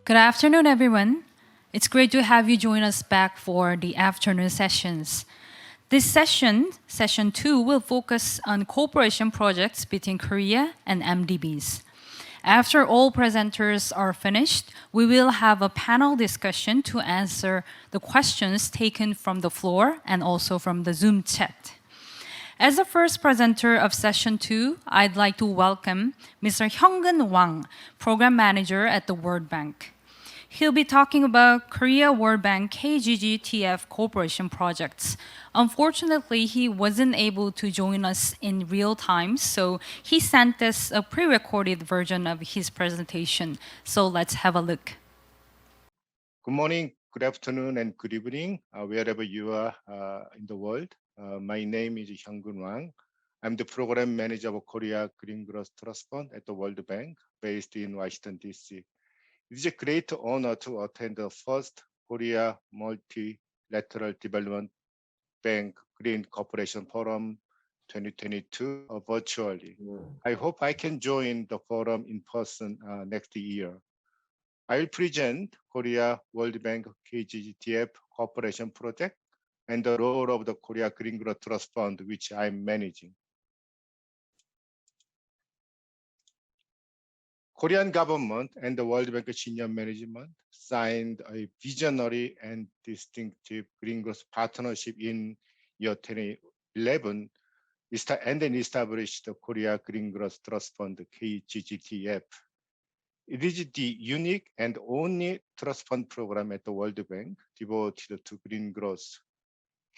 Good afternoon, everyone. It's great to have you join us back for the afternoon sessions. This session, session 2, will focus on cooperation projects between Korea and MDBs. After all presenters are finished, we will have a panel discussion to answer the questions taken from the floor and also from the Zoom chat. As the first presenter of session 2, I'd like to welcome Mr. Hyoung Wang, Program Manager at the World Bank. He'll be talking about Korea World Bank KGGTF cooperation projects. Unfortunately, he wasn't able to join us in real time, so he sent us a pre-recorded version of his presentation. So let's have a look. Good morning, good afternoon, and good evening, wherever you are in the world. My name is Hyoung Wang. I'm the Program Manager of Korea Green Growth Trust Fund at the World Bank, based in Washington, D.C. It is a great honor to attend the first Korea Multilateral Development Bank Green Cooperation Forum 2022 virtually. I hope I can join the forum in person next year. I will present Korea World Bank KGGTF Cooperation Project and the role of the Korea Green Growth Trust Fund, which I'm managing. Korean government and the World Bank senior management signed a visionary and distinctive green growth partnership in year 2011 and then established the Korea Green Growth Trust Fund, KGGTF. It is the unique and only trust fund program at the World Bank devoted to green growth.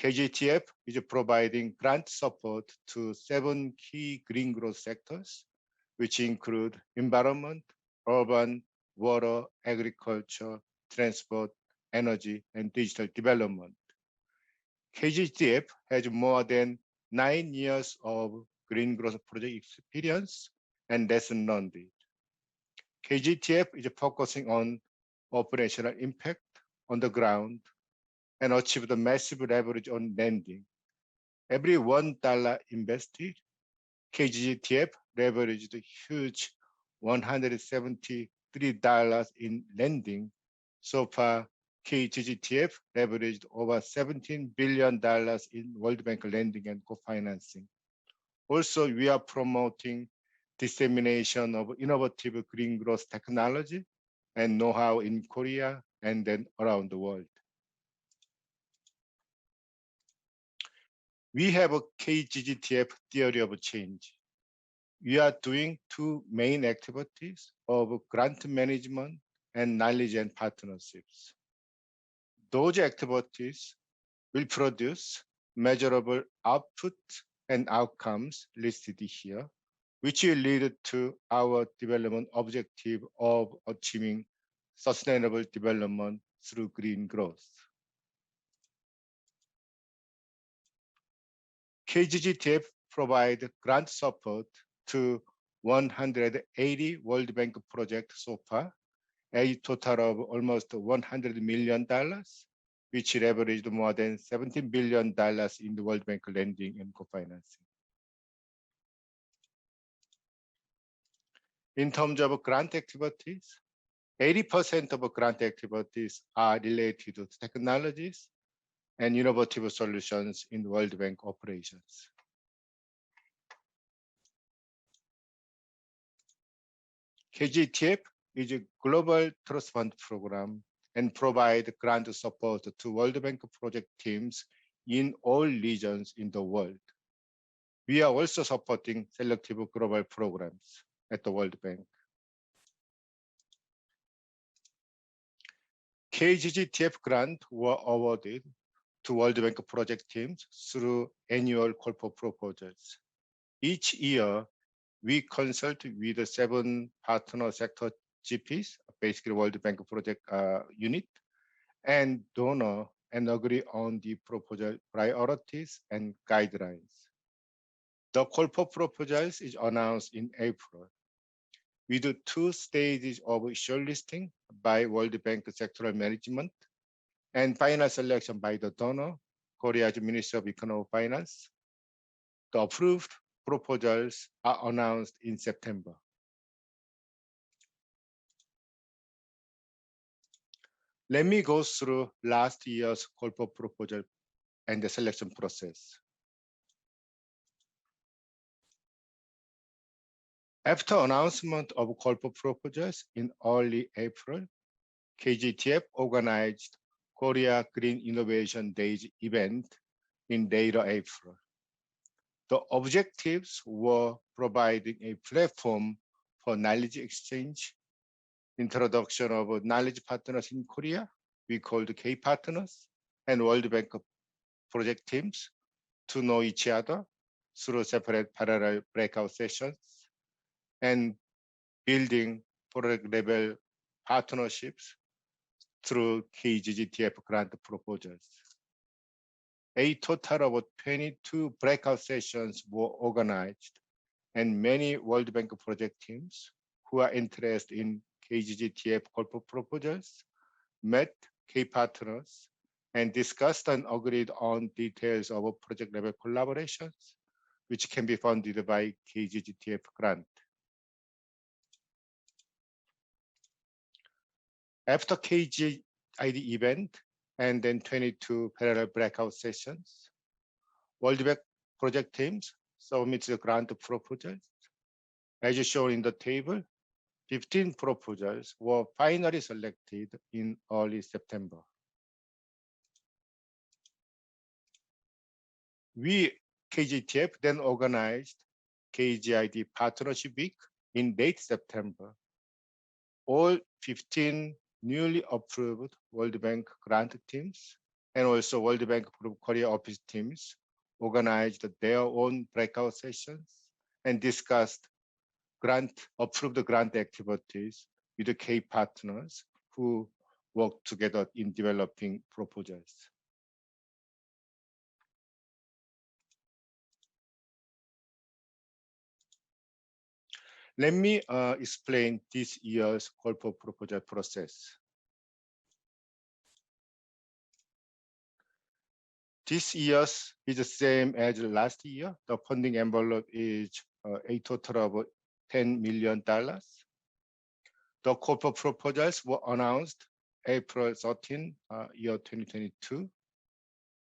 KGTF is providing grant support to 7 key green growth sectors, which include environment, urban, water, agriculture, transport, energy, and digital development. KGTF has more than 9 years of green growth project experience and lesson learned. KGTF is focusing on operational impact on the ground and achieve the massive leverage on lending. Every $1 invested, KGGTF leveraged a huge $173 in lending. So far, KGGTF leveraged over $17 billion in World Bank lending and co-financing. Also, we are promoting dissemination of innovative green growth technology and know-how in Korea and then around the world. We have a KGGTF theory of change. We are doing 2 main activities of grant management and knowledge and partnerships. Those activities will produce measurable output and outcomes listed here, which will lead to our development objective of achieving sustainable development through green growth. KGGTF provides grant support to 180 World Bank projects so far, a total of almost $100 million, which leveraged more than $17 billion in the World Bank lending and co-financing. In terms of grant activities, 80% of grant activities are related to technologies and innovative solutions in World Bank operations. KGTF is a global trust fund program and provides grant support to World Bank project teams in all regions in the world. We are also supporting selective global programs at the World Bank. KGGTF grants were awarded to World Bank project teams through annual call for proposals. Each year, we consult with the 7 partner sector GPs, basically World Bank project unit, and donor, and agree on the proposal priorities and guidelines. The call for proposals is announced in April. We do 2 stages of shortlisting by World Bank sectoral management and final selection by the donor, Korea's Ministry of Economic Finance. The approved proposals are announced in September. Let me go through last year's call for proposal and the selection process. After announcement of call for proposals in early April, KGTF organized Korea Green Innovation Days event in later April. The objectives were providing a platform for knowledge exchange, introduction of knowledge partners in Korea, we called K partners, and World Bank project teams to know each other through separate parallel breakout sessions, and building project level partnerships through KGGTF grant proposals. A total of 22 breakout sessions were organized, and many World Bank project teams who are interested in KGGTF corporate proposals met K partners and discussed and agreed on details of project level collaborations, which can be funded by KGGTF grant. After KGID event and then 22 parallel breakout sessions, World Bank project teams submitted grant proposals. As shown in the table, 15 proposals were finally selected in early September. We, KGTF, then organized KGID Partnership Week in late September. All 15 newly approved World Bank grant teams and also World Bank Korea office teams organized their own breakout sessions and discussed approved grant activities with the K partners who work together in developing proposals. Let me explain this year's call for proposal process. This year's is the same as last year. The funding envelope is a total of $10 million. The call for proposals were announced April 13, year 2022.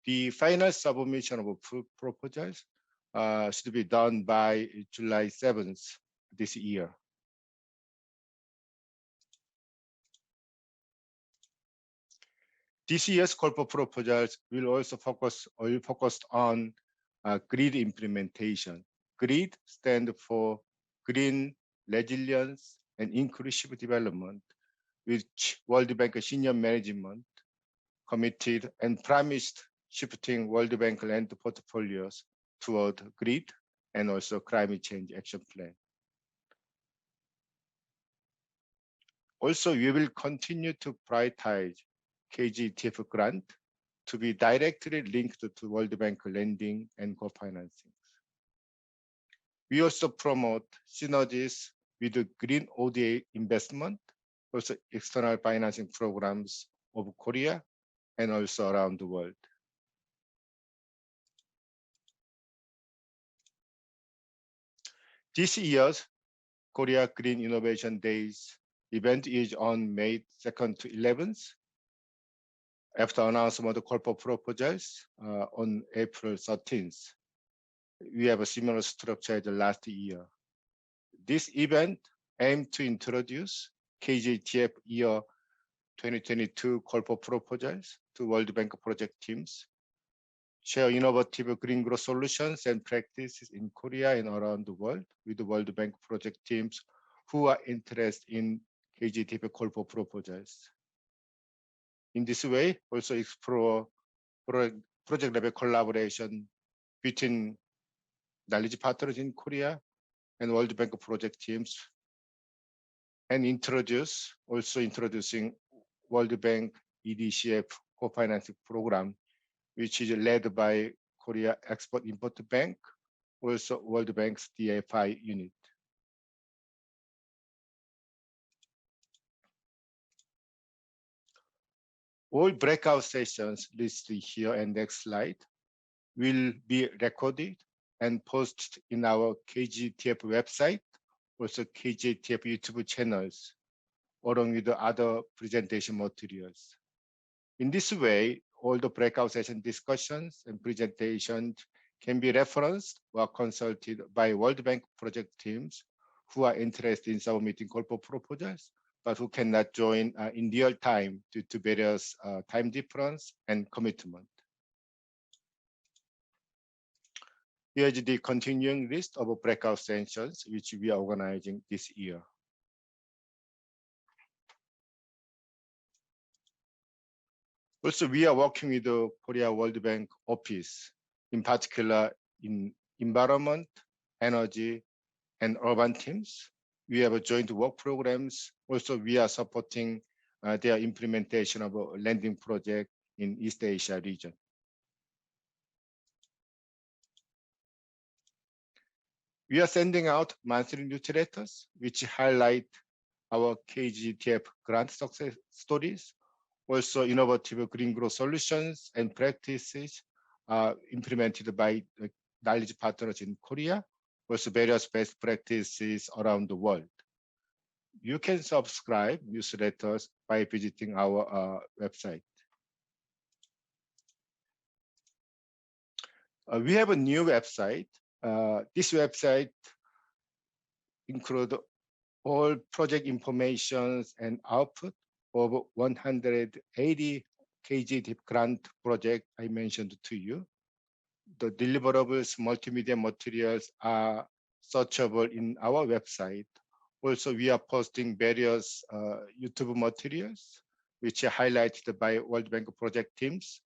The final submission of proposals should be done by July 7th this year. This year's call for proposals will also focus on GREED implementation. GREED stands for Green, Resilience, and Inclusive Development, which World Bank senior management committed and promised shifting World Bank land portfolios toward GREED and also climate change action plan. Also, we will continue to prioritize KGTF grant to be directly linked to World Bank lending and co-financing. We also promote synergies with the green ODA investment, also external financing programs of Korea and also around the world. This year's Korea Green Innovation Days event is on May 2nd to 11th. After announcement of the call for proposals on April 13th. We have a similar structure as last year. This event aimed to introduce KGTF year 2022 call for proposals to World Bank project teams, share innovative green growth solutions and practices in Korea and around the world with the World Bank project teams who are interested in KGTF call for proposals. In this way, also explore project level collaboration between knowledge partners in Korea and World Bank project teams, and introducing World Bank EDCF co-financing program, which is led by Korea Export-Import Bank, also World Bank's DFI unit. All breakout sessions listed here and next slide will be recorded and posted in our KGTF website, also KGTF YouTube channels, along with the other presentation materials. In this way, all the breakout session discussions and presentations can be referenced or consulted by World Bank project teams who are interested in submitting corporate proposals, but who cannot join in real time due to various time difference and commitment. Here's the continuing list of breakout sessions which we are organizing this year. Also, we are working with the Korea World Bank office, in particular in environment, energy, and urban teams. We have joint work programs. Also, we are supporting their implementation of a lending project in East Asia region. We are sending out monthly newsletters, which highlight our KGTF grant success stories. Also, innovative green growth solutions and practices are implemented by knowledge partners in Korea, also various best practices around the world. You can subscribe newsletters by visiting our website. We have a new website. This website includes all project informations and output of 180 KGTF grant project I mentioned to you. The deliverables, multimedia materials are searchable in our website. Also, we are posting various YouTube materials, which are highlighted by World Bank project teams.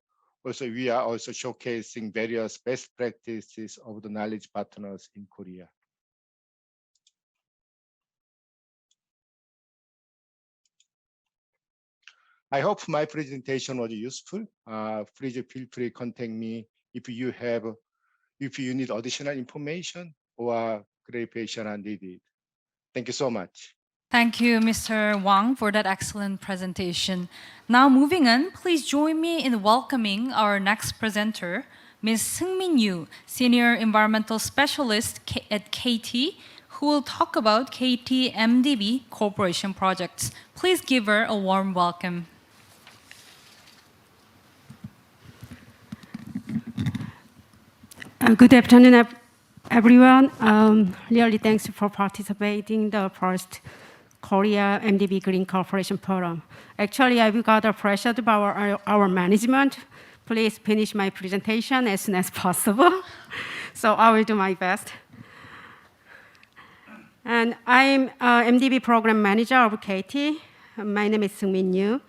Also, we are also showcasing various best practices of the knowledge partners in Korea. I hope my presentation was useful. Please feel free to contact me if you need additional information or clarification are needed. Thank you so much. Thank you, Mr. Wang, for that excellent presentation. Now, moving on, please join me in welcoming our next presenter, Ms. Seungmin, Senior Environmental Specialist at KT, who will talk about KEITI-MDB cooperation projects. Please give her a warm welcome. Good afternoon, everyone. Really thanks for participating in the first Korea-MDB Green Cooperation Forum. Actually, I've got pressured by our management. Please finish my presentation as soon as possible. So I will do my best. And I'm MDB Program Manager of KT. My name is Seungmin.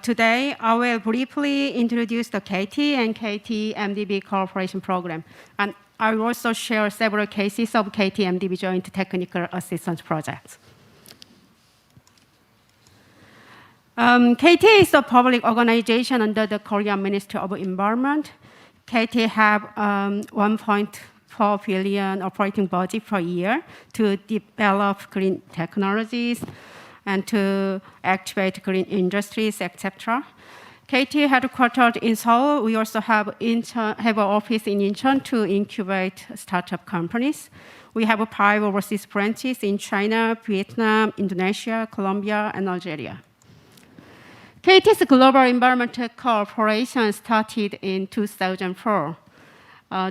Today, I will briefly introduce the KT and KEITI-MDB cooperation program. And I will also share several cases of KT-MDB joint technical assistance projects. KT is a public organization under the Korean Ministry of Environment. KT have 1.4 billion operating budget per year to develop green technologies and to activate green industries, etc. KT headquartered in Seoul. We also have an office in Incheon to incubate startup companies. We have 5 overseas branches in China, Vietnam, Indonesia, Colombia, and Algeria. KT's global environmental cooperation started in 2004.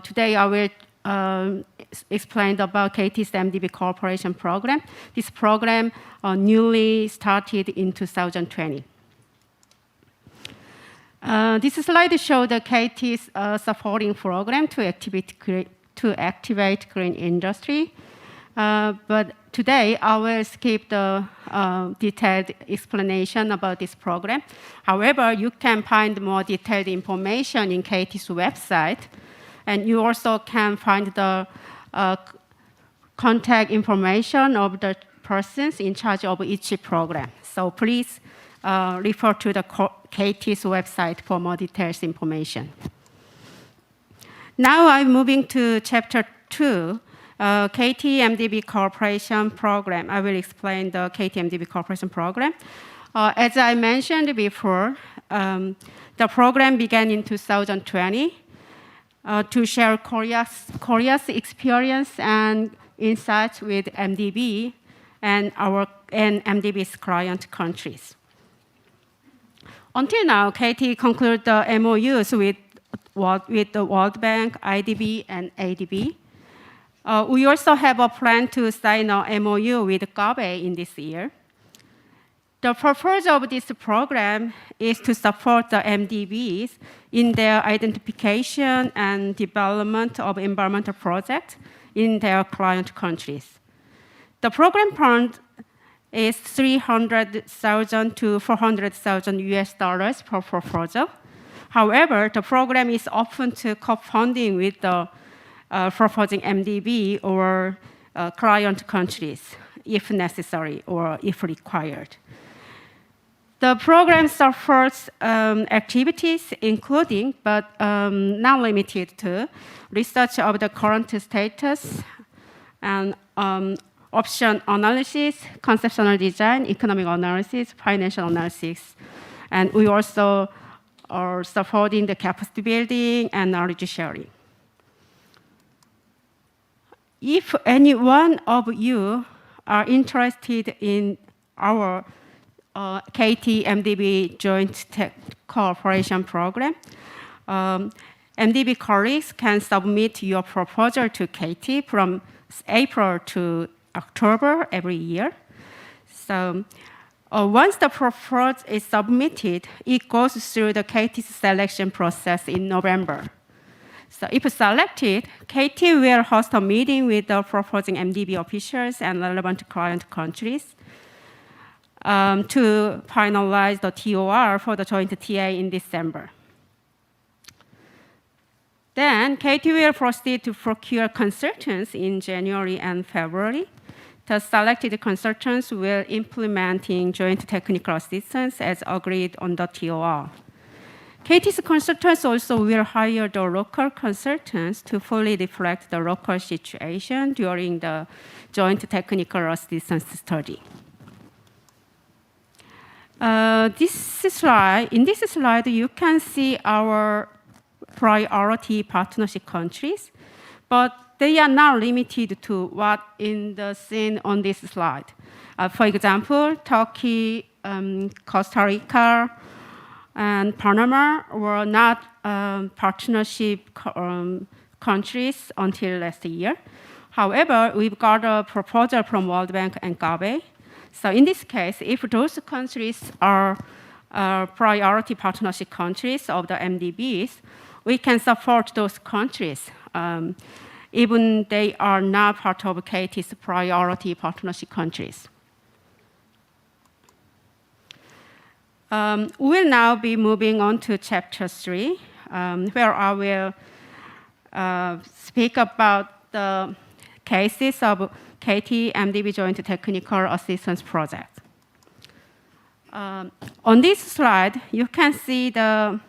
Today, I will explain about KT's MDB cooperation program. This program newly started in 2020. This slide shows the KT's supporting program to activate green industry. But today, I will skip the detailed explanation about this program. However, you can find more detailed information in KT's website. And you also can find the contact information of the persons in charge of each program. So please refer to the KT's website for more detailed information. Now I'm moving to Chapter 2, KT-MDB Cooperation Program. I will explain the KT-MDB Cooperation Program. As I mentioned before, the program began in 2020 to share Korea's experience and insights with MDB and MDB's client countries. Until now, KT concluded the MOUs with the World Bank, IDB, and ADB. We also have a plan to sign an MOU with Gabe in this year. The purpose of this program is to support the MDBs in their identification and development of environmental projects in their client countries. The program fund is $300,000 to $400,000 US per proposal. However, the program is open to co-funding with the proposing MDB or client countries, if necessary or if required. The program supports activities including, but not limited to, research of the current status and option analysis, conceptual design, economic analysis, financial analysis. And we also are supporting the capacity building and knowledge sharing. If any one of you are interested in our KEITI-MDB Joint Tech Cooperation Program, MDB colleagues can submit your proposal to KEITI from April to October every year. So once the proposal is submitted, it goes through the KEITI's selection process in November. So if selected, KEITI will host a meeting with the proposing MDB officials and relevant client countries to finalize the TOR for the joint TA in December. Then KEITI will proceed to procure consultants in January and February. The selected consultants will implementing joint technical assistance as agreed on the TOR. KEITI's consultants also will hire the local consultants to fully reflect the local situation during the joint technical assistance study. In this slide, you can see our priority partnership countries, but they are not limited to what is seen on this slide. For example, Turkey, Costa Rica, and Panama were not partnership countries until last year. However, we've got a proposal from World Bank and Gabe. So in this case, if those countries are priority partnership countries of the MDBs, we can support those countries, even they are not part of KEITI's priority partnership countries. We'll now be moving on to Chapter 3, where I will speak about the cases of KEITI-MDB Joint Technical Assistance Project. On this slide, you can see the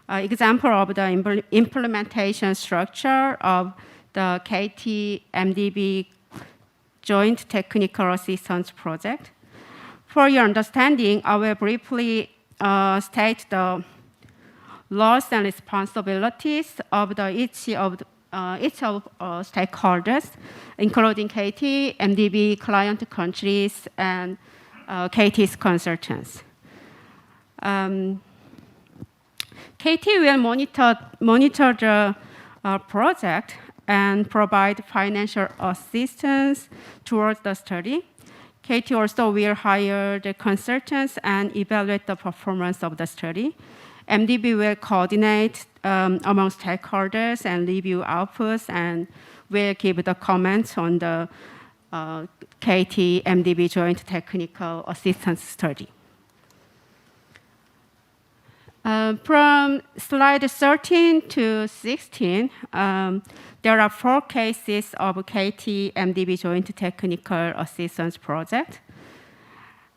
example of the implementation structure of the KEITI-MDB Joint Technical Assistance Project. For your understanding, I will briefly state the roles and responsibilities of each of stakeholders, including KEITI, MDB client countries, and KEITI's consultants. KEITI will monitor the project and provide financial assistance towards the study. KEITI also will hire the consultants and evaluate the performance of the study. MDB will coordinate among stakeholders and review outputs and will give the comments on the KEITI-MDB Joint Technical Assistance Study. From slide 13 to 16, there are 4 cases of KEITI-MDB Joint Technical Assistance Project.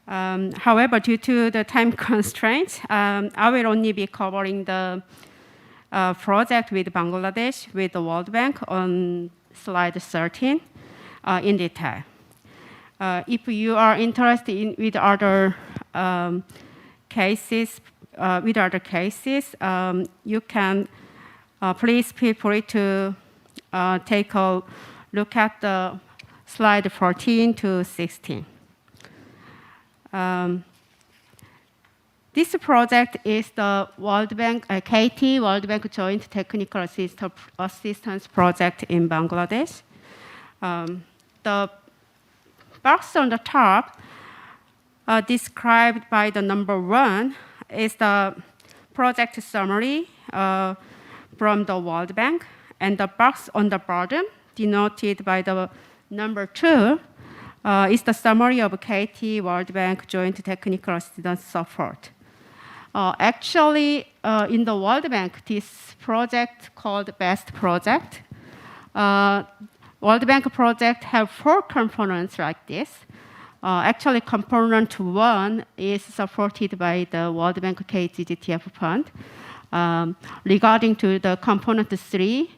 However, due to the time constraints, I will only be covering the project with Bangladesh with the World Bank on slide 13 in detail. If you are interested with other cases, you can please feel free to take a look at the slide 14 to 16. This project is the World Bank, KEITI World Bank Joint Technical Assistance Project in Bangladesh. The box on the top, described by the number 1, is the project summary from the World Bank, and the box on the bottom, denoted by the number 2, is the summary of KEITI World Bank Joint Technical Assistance Support. Actually, in the World Bank, this project called BEST project. World Bank project have 4 components like this. Actually, component 1 is supported by the World Bank KGGTF fund. Regarding to the component 3,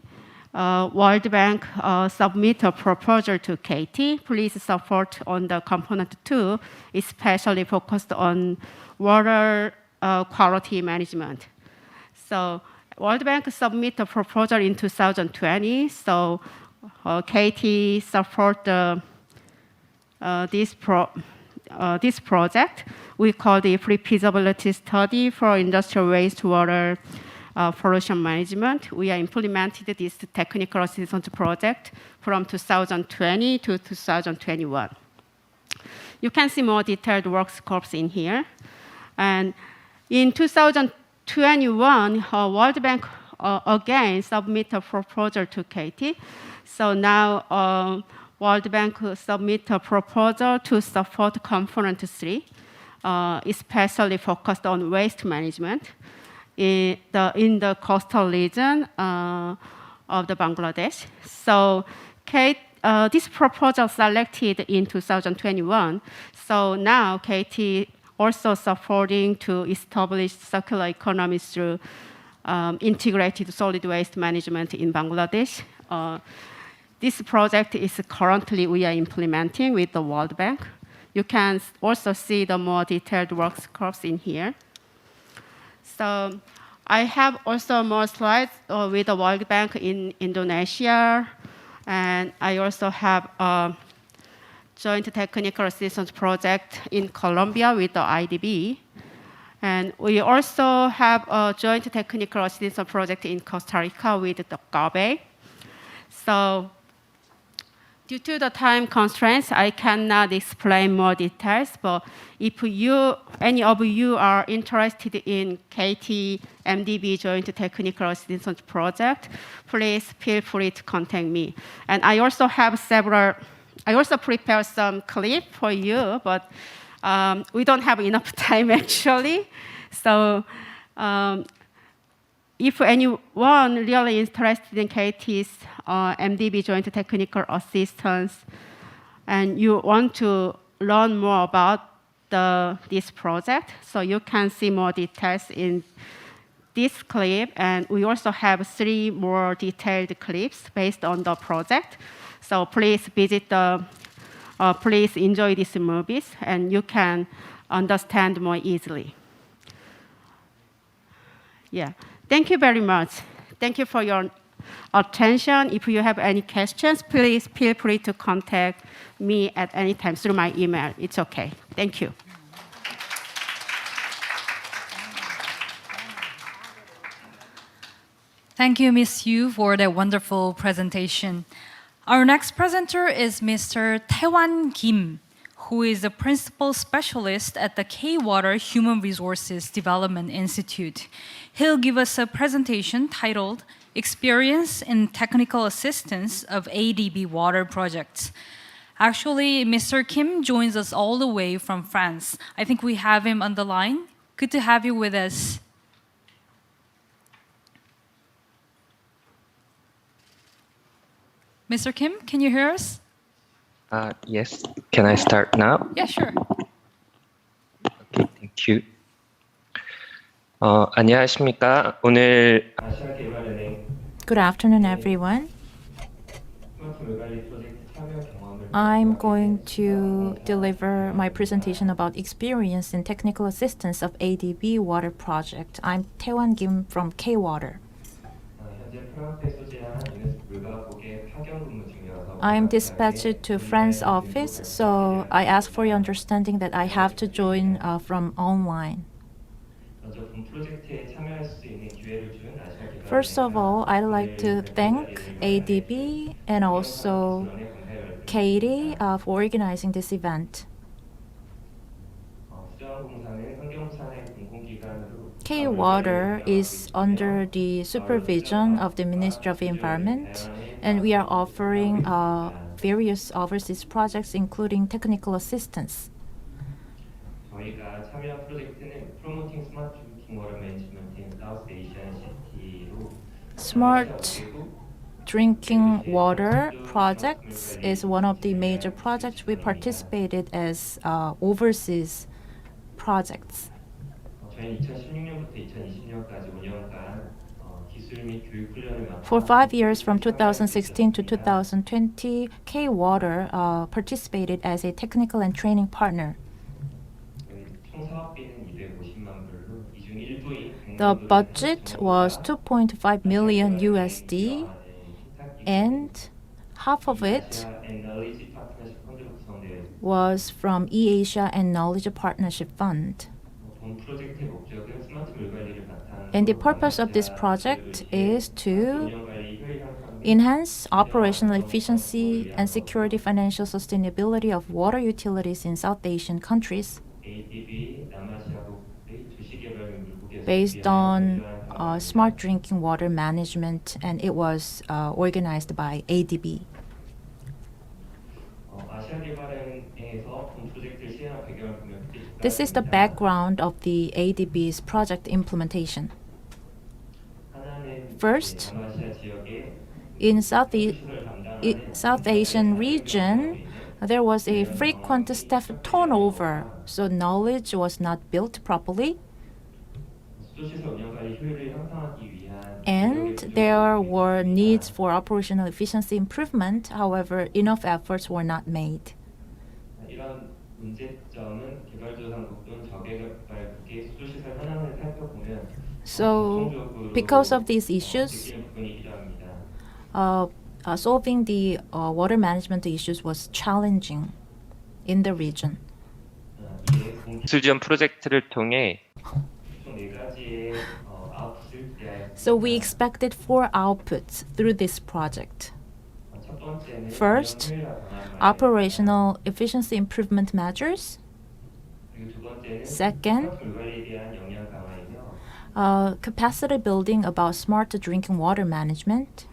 World Bank submit a proposal to KEITI. Please support on the component 2, especially focused on water quality management. So World Bank submit a proposal in 2020. So KEITI support this project. We call the pre-feasibility study for industrial wastewater pollution management. We are implemented this technical assistance project from 2020 to 2021. You can see more detailed work scopes in here. And in 2021, World Bank again submit a proposal to KEITI. So now World Bank submit a proposal to support component 3, especially focused on waste management in the coastal region of the Bangladesh. So this proposal selected in 2021. So now KEITI also supporting to establish circular economy through integrated solid waste management in Bangladesh. This project is currently we are implementing with the World Bank. You can also see the more detailed work scopes in here. So I have also more slides with the World Bank in Indonesia, and I also have a joint technical assistance project in Colombia with the IDB. And we also have a joint technical assistance project in Costa Rica with the GABE. So due to the time constraints, I cannot explain more details, but if any of you are interested in KEITI-MDB Joint Technical Assistance Project, please feel free to contact me. And I also have I also prepared some clips for you, but we don't have enough time actually. So if anyone really interested in KEITI's MDB Joint Technical Assistance and you want to learn more about this project, so you can see more details in this clip, and we also have 3 more detailed clips based on the project. So please visit please enjoy these movies, and you can understand more easily. Yeah, thank you very much. Thank you for your attention. If you have any questions, please feel free to contact me at any time through my email. It's okay. Thank you. Thank you, Ms. Yu, for that wonderful presentation. Our next presenter is Mr. Taiwhan Kim, who is a principal specialist at the K-Water Human Resources Development Institute. He'll give us a presentation titled Experience in Technical Assistance of ADB Water Projects. Actually, Mr. Kim joins us all the way from France. I think we have him on the line. Good to have you with us. Mr. Kim, can you hear us? Yes. Can I start now? Yeah, sure. Okay, thank you. 안녕하십니까? 오늘 Good afternoon, everyone. I'm going to deliver my presentation about experience in technical assistance of ADB water project. I'm Taiwhan Kim from K-Water. I'm dispatched to France office, so I ask for your understanding that I have to join from online. 먼저 본 프로젝트에 참여할 수 있는 기회를 준 First of all, I'd like to thank 감사드립니다. ADB and also 수론의 감사를 KEITI 말씀드립니다. for organizing this event. 수자원공사는 환경부산의 공공기관으로 K-Water is under the supervision of the Ministry of Environment, and we are offering various overseas projects, including technical assistance. 저희가 참여한 프로젝트는 Promoting Smart Drinking Water Management in South Asian City로 Smart drinking water projects is one of the major projects we participated as overseas projects. 저희는 2016년부터 2020년까지 5년간 기술 및 교육 훈련을 맡아 For 5 years, from 2016 to 2020, K-Water participated as a technical and training partner. 총 사업비는 250만 불로 이중 일부인 The budget was 2.5 million USD, and half of it Knowledge Partnership 펀드로 구성되어 있습니다. was from eAsia and Knowledge Partnership Fund. 본 프로젝트의 목적은 스마트 물 관리를 바탕으로 And the purpose of this project is to 운영 관리 효율 향상 및 enhance operational efficiency and secure the financial sustainability of water utilities in South Asian countries ADB 남아시아국의 도시개발 및 물고기 based on smart drinking water management, and it was organized by ADB. 아시아개발은행에서 본 프로젝트를 시행한 배경을 보면 This is the background of the ADB's project implementation. 하나는 First, 남아시아 지역에 in South 시설 Asian region, there was a frequent staff turnover, so knowledge was not built properly, 수도시설 운영 관리 효율을 향상하기 위한 and there were needs for operational efficiency improvement. However, enough efforts were not made. 이런 문제점은 개발도상국 또는 저개발국의 수도시설 현황을 살펴보면 So, because of these issues, 느끼는 부분이기도 합니다. solving the water management issues was challenging in the region. 이에 기술 지원 프로젝트를 통해 총 4가지의 아웃풋을 대하였습니다. So we expected 4 outputs through this project. 첫 번째는 First, 운영 효율화 방안 마련, operational efficiency improvement measures. 그리고 두 번째는 Second, 스마트 물 관리에 대한 역량 강화이며 capacity building about smart drinking water management.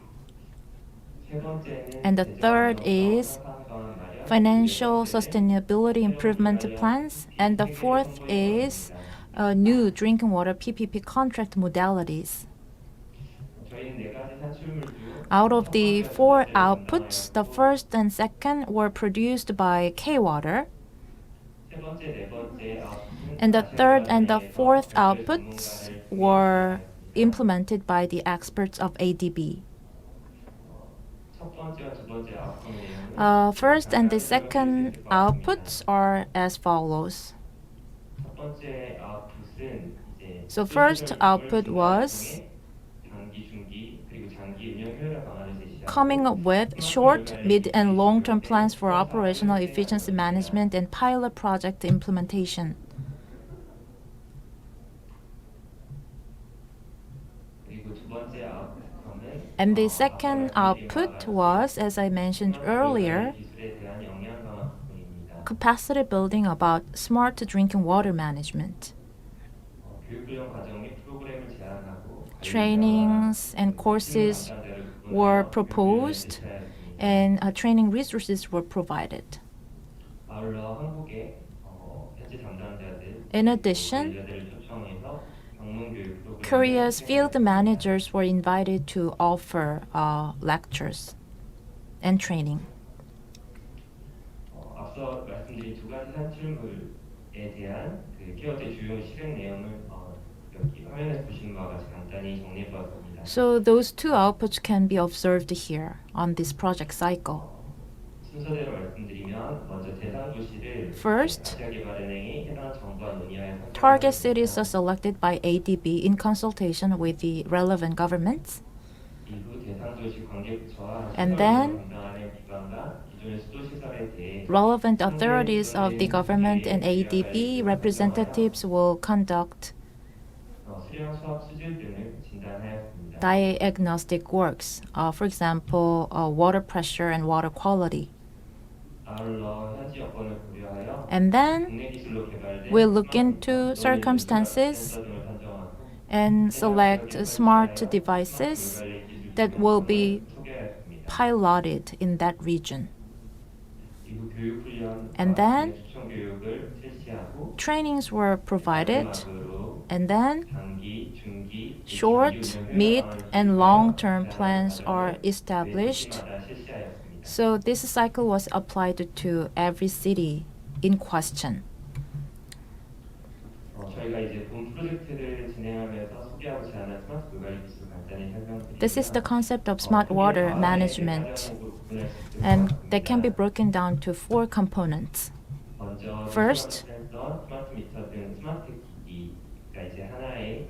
세 번째는 And the third is 사업 방안 마련, financial sustainability improvement plans. And the fourth is new drinking water PPP contract modalities. 저희는 4가지 산출물 중 Out of the 4 outputs, the first and second were produced by K-Water, 세 번째, 네 번째 아웃풋은 and the third and the 아시아개발은행에서 fourth 별도의 outputs 전문가를 were 통해 implemented by the experts of ADB. 첫 번째와 두 번째 아웃풋 내용은 First and the second outputs are as follows. 첫 번째 아웃풋은 이제 So first output was 단기, 중기 그리고 장기 운영 효율화 방안을 제시하고 coming up with short, mid, and long-term plans for operational efficiency management and pilot project implementation. 그리고 두 번째 아웃풋은 And the second output was, as I mentioned earlier, 기술에 대한 역량 강화 부분입니다. capacity building about smart drinking water management. 교육 훈련 과정 및 프로그램을 제안하고 Trainings and courses were proposed, and training resources were provided. 아울러 한국의 현지 담당자들 In addition, 관리자들을 초청해서 방문 교육 프로그램을 Korea's field managers were invited to offer lectures and training. 앞서 말씀드린 두 가지 산출물에 대한 그 키워드의 주요 실행 내용을 여기 화면에서 보시는 바와 같이 간단히 정리해 보았습니다. So those 2 outputs can be observed here on this project cycle. 순서대로 말씀드리면 먼저 대상 도시를 First, 아시아개발은행이 해당 정부와 논의하여 선정합니다. target cities are selected by ADB in consultation with the relevant governments. 이후 대상 도시 관계부처와 And 시설을 then 담당하는 기관과 기존의 수도시설에 대해 relevant authorities of the government and ADB representatives will conduct 필요한 수학 수질 등을 진단하였습니다. diagnostic works, for example, water pressure and water quality. 아울러 현지 여건을 고려하여 And then 국내 기술로 개발된 we look 스마트 into 미터, circumstances 센서 등을 선정하고 and select 현장 smart 설치하여 devices 스마트 물 관리 기술 that will be 소개하였습니다. piloted in that region. 이후 교육 훈련 And then 추천 교육을 실시하고 trainings were provided, 마지막으로 and then 단기, 중기, short, mid, and long-term plans are established. 시마다 실시하였습니다. So this cycle was applied to every city in question. 저희가 이제 본 프로젝트를 진행하면서 소개하고자 하는 스마트 물 관리 기술 간단히 설명드리면 This is the concept of smart water management, and that can be broken down to 4 components. 먼저 First, 센서, 스마트 미터 등 스마트 기기가 이제 하나의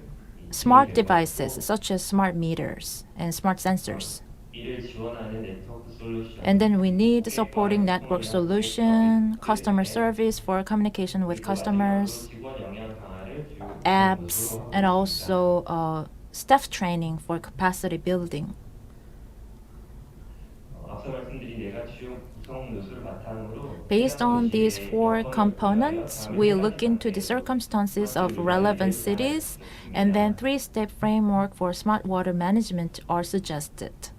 smart devices such as smart meters and smart sensors. 이를 지원하는 네트워크 솔루션. And then we need supporting network solution, customer service for communication with customers, 직원 역량 강화를 주요 apps, and also staff training for capacity building. 앞서 말씀드린 네 가지 주요 구성 요소를 바탕으로 Based on these 4 components, we look into the circumstances of relevant cities, and then 3-step framework for smart water management are suggested.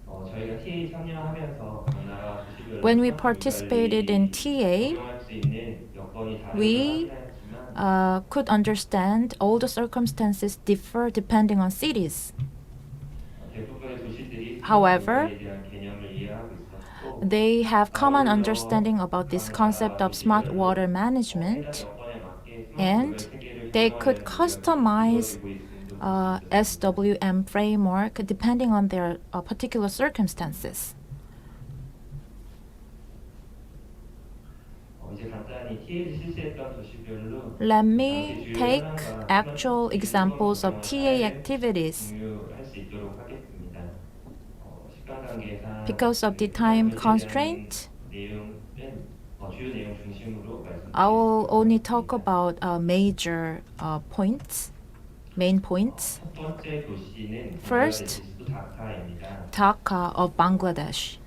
저희가 TA 참여하면서 각 나라와 도시별로 When we 스마트 물 participated in TA, 적용할 수 있는 여건이 다른 we 걸 확인하였지만 could understand all the circumstances differ depending on cities. 대부분의 도시들이 However, 스마트 물에 대한 개념을 이해하고 있었고 They have common understanding about this concept of smart water management, 여건에 맞게 스마트 and 물 체계를 they could 조정하는 customize 이루어지고 있음도 SWM framework depending on their particular circumstances. 이제 간단히 TA를 실시했던 도시별로 Let me take actual examples of TA activities. 공유할 수 있도록 하겠습니다. 시간 관계상 Because of the time constraint, 내용은 주요 내용 중심으로 I will 말씀드리겠습니다. only talk about major points, main points. 첫 번째 도시는 First, 방글라데시 수도 다카입니다. Dhaka of Bangladesh.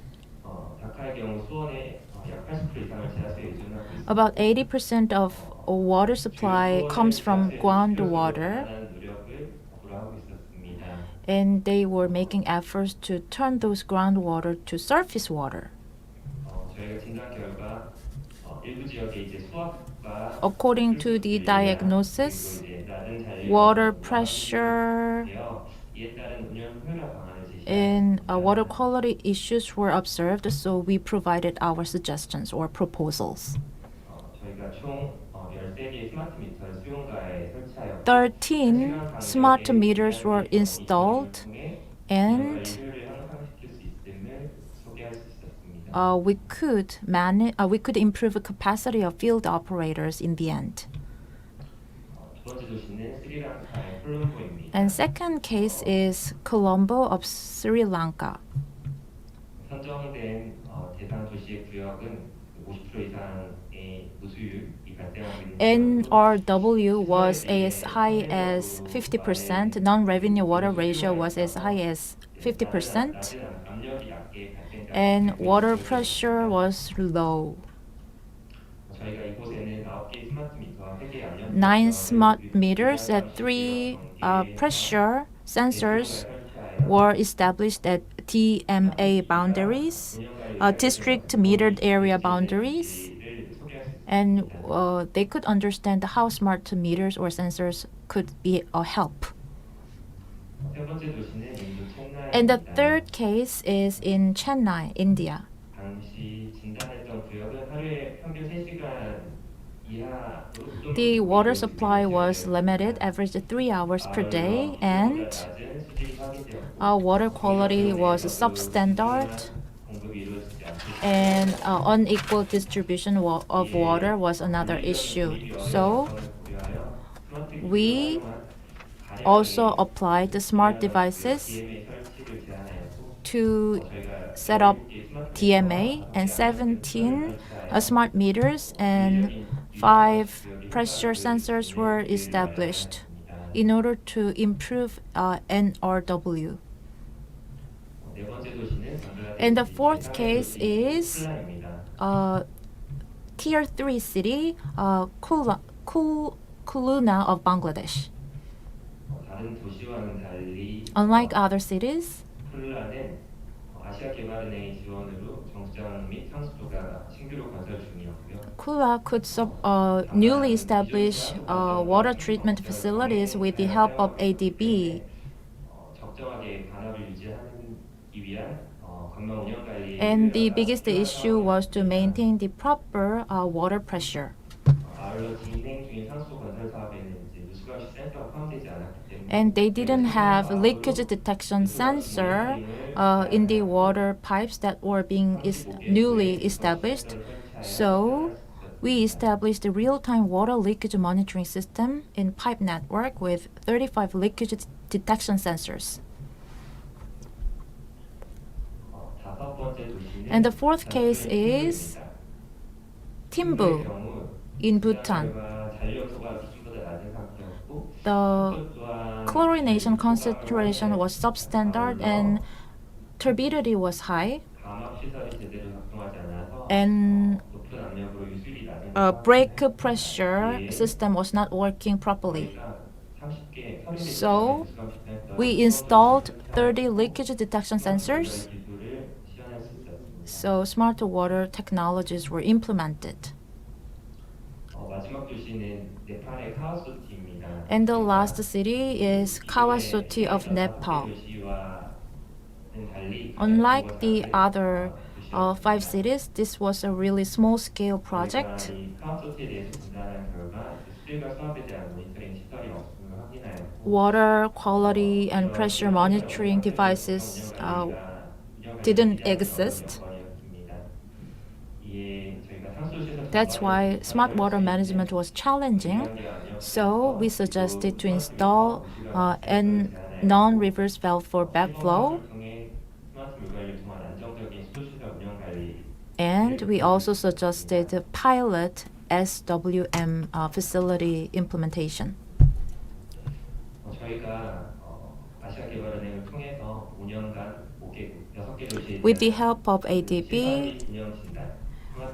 다카의 경우 수원의 약 80% 이상을 지하수에 의존하고 있습니다. About 80% of water supply comes from groundwater, 노력을 하고 있었습니다. and they were making efforts to turn those groundwater to surface water. 저희가 진단 결과 일부 지역에 이제 수압과 According to the diagnosis, water pressure 이에 따른 운영 효율화 방안을 and 제시했습니다. water quality issues were observed, so we provided our suggestions or proposals. 저희가 총 13개의 스마트 미터를 수용가에 설치하였고 13 smart meters were installed, and 효율을 향상시킬 수 있음을 소개할 수 있었습니다. we could improve the capacity of field operators in the end. 두 번째 도시는 스리랑카의 콜롬보입니다. And second case is Colombo of Sri Lanka. 선정된 대상 도시의 구역은 50% 이상의 무수율이 발생하고 있는 NRW was as high as 50%, non-revenue water ratio was as high as 50%, 압력이 낮게 발생. and water pressure was low. 저희가 이곳에는 9개의 스마트 미터와 3개의 압력 9 smart meters at 3 pressure sensors were established at DMA boundaries, district metered area boundaries, and they could understand how smart meters or sensors could be a help. 세 번째 도시는 인도 챈나이입니다. And the third case is in Chennai, India. 당시 진단했던 구역은 하루에 평균 3시간 이하로 The water supply was limited, average 3 hours per day, and 낮은 수질이 확인되었고 water quality was substandard, 공급이 이루어지지 않고 and unequal distribution of water was another issue. So we also applied the smart devices to set up DMA, and 17 smart meters and 5 pressure sensors were established. in order to improve NRW. 네 번째 도시는 And the 방글라데시 fourth 제3의 case 도시 is 쿨라입니다. Tier 3 city, Kuluna of Bangladesh. 다른 도시와는 달리 Unlike other cities, 쿨라는 아시아개발은행의 지원으로 정수장 및 상수도가 신규로 건설 중이었고요. Kula could newly establish water treatment facilities with the help of ADB. 적정하게 관합을 유지하기 위한 건물 운영 관리에 And the biggest issue was to maintain the proper water pressure. 아울러 진행 중인 상수도 건설 사업에는 이제 누수감시 센서가 포함되지 않았기 때문에 And they didn't have leakage detection sensor in the water pipes that were being newly established. So we established a real-time water leakage monitoring system in pipe network with 35 leakage detection sensors. 다섯 번째 도시는 And the fourth case is Timbu in Bhutan. 잔류요소가 기준보다 낮은 상태였고 The 또한 chlorination concentration was substandard and turbidity was high, 감압 시설이 제대로 작동하지 않아서 and 높은 압력으로 유출이 낮은 brake pressure system was not working properly. So we installed 30 leakage detection sensors. So smart water technologies were implemented. 마지막 도시는 네팔의 카와소티입니다. And the last city is Kawasoti of Nepal. Unlike the other 5 cities, this was a really small-scale project. 카와소티에 대해서 분단한 결과 수질과 수압에 대한 모니터링 시설이 없음을 확인하였고 Water quality and pressure monitoring devices didn't exist. That's why smart water management was challenging. So we suggested to install a non-reverse valve for backflow. And we also suggested a pilot SWM facility implementation. 저희가 아시아개발은행을 통해서 5년간 6개 도시에 With the help of ADB, 운영 진단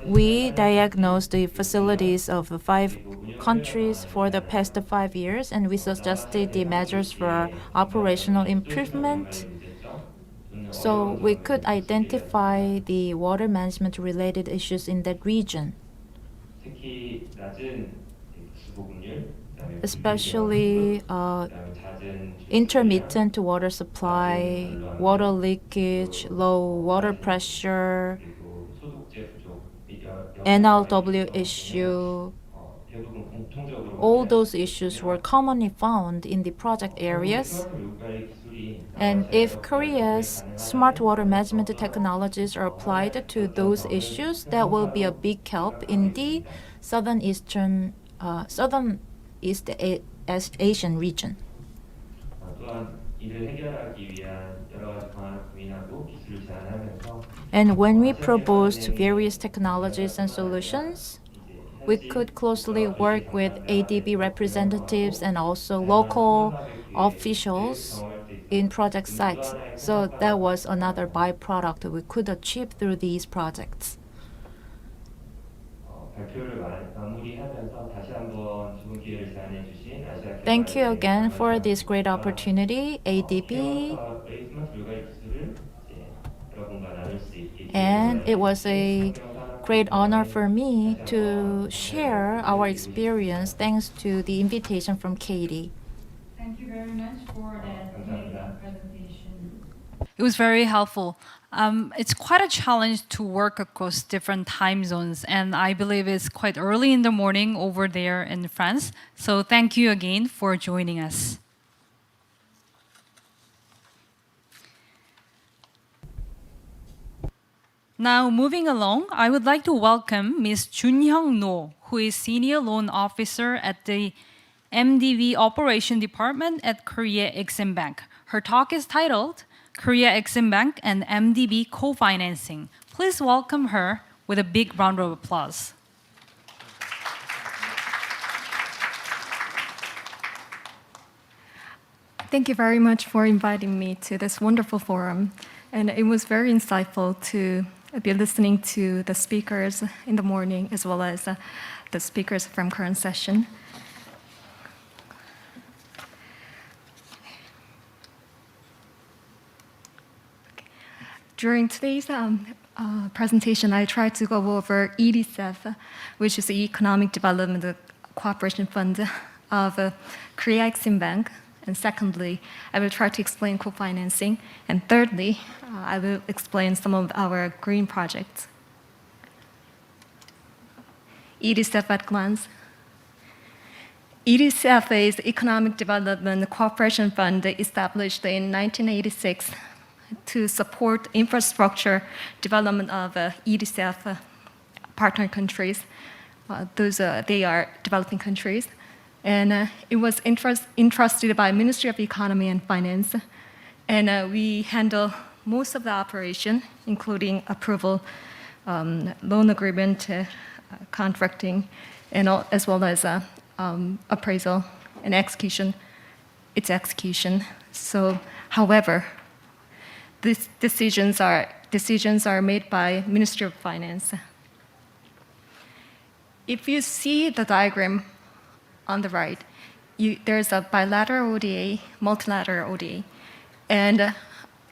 we diagnosed the facilities of 5 countries for the past 5 years, and we suggested the measures for operational improvement so we could identify the water management related issues in that region, 특히 낮은 수보급률, especially intermittent water supply, water leakage, low water pressure, NRW issue. All those issues were commonly found in the project areas. And if Korea's smart water management technologies are applied to those issues, that will be a big help in the Southeast Asian region. And when we proposed various technologies and solutions, we could closely work with ADB representatives and also local officials in project sites. So that was another byproduct we could achieve through these projects. Thank you again for this great opportunity, ADB. And it was a great honor for me to share our experience thanks to the invitation from KEITI. Thank you very much for that presentation. It was very helpful. It's quite a challenge to work across different time zones, and I believe it's quite early in the morning over there in France. So thank you again for joining us. Now, moving along, I would like to welcome Ms. Junhyung No, who is Senior Loan Officer at the MDB Operation Department at Korea-MDB Bank. Her talk is titled Korea-MDB Bank and MDB Co-Financing. Please welcome her with a big round of applause. Thank you very much for inviting me to this wonderful forum. And it was very insightful to be listening to the speakers in the morning as well as the speakers from current session. During today's presentation, I tried to go over EDCF, which is the Economic Development Cooperation Fund of Korea-MDB Bank. And secondly, I will try to explain co-financing. And thirdly, I will explain some of our green projects. EDCF at glance. EDCF is the Economic Development Cooperation Fund established in 1986 to support infrastructure development of EDCF partner countries. They are developing countries. And it was entrusted by Ministry of Economy and Finance. And we handle most of the operation, including approval, loan agreement, contracting, and as well as appraisal and execution. Its execution. So, however, these decisions are made by Ministry of Finance. If you see the diagram on the right, there's a bilateral ODA, multilateral ODA, and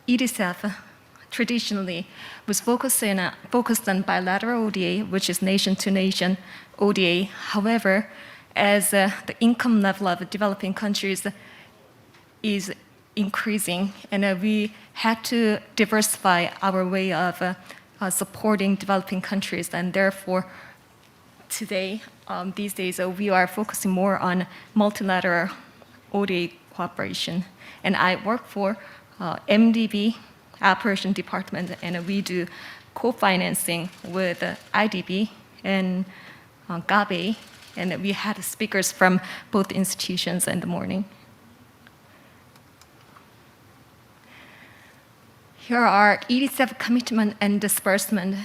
EDCF traditionally was focused on bilateral ODA, which is nation-to-nation ODA. However, as the income level of developing countries is increasing, and we had to diversify our way of supporting developing countries, and therefore, today, these days, we are focusing more on multilateral ODA cooperation. And I work for MDB Operation Department, and we do co-financing with IDB and GABE, and we had speakers from both institutions in the morning. Here are EDCF commitment and disbursement.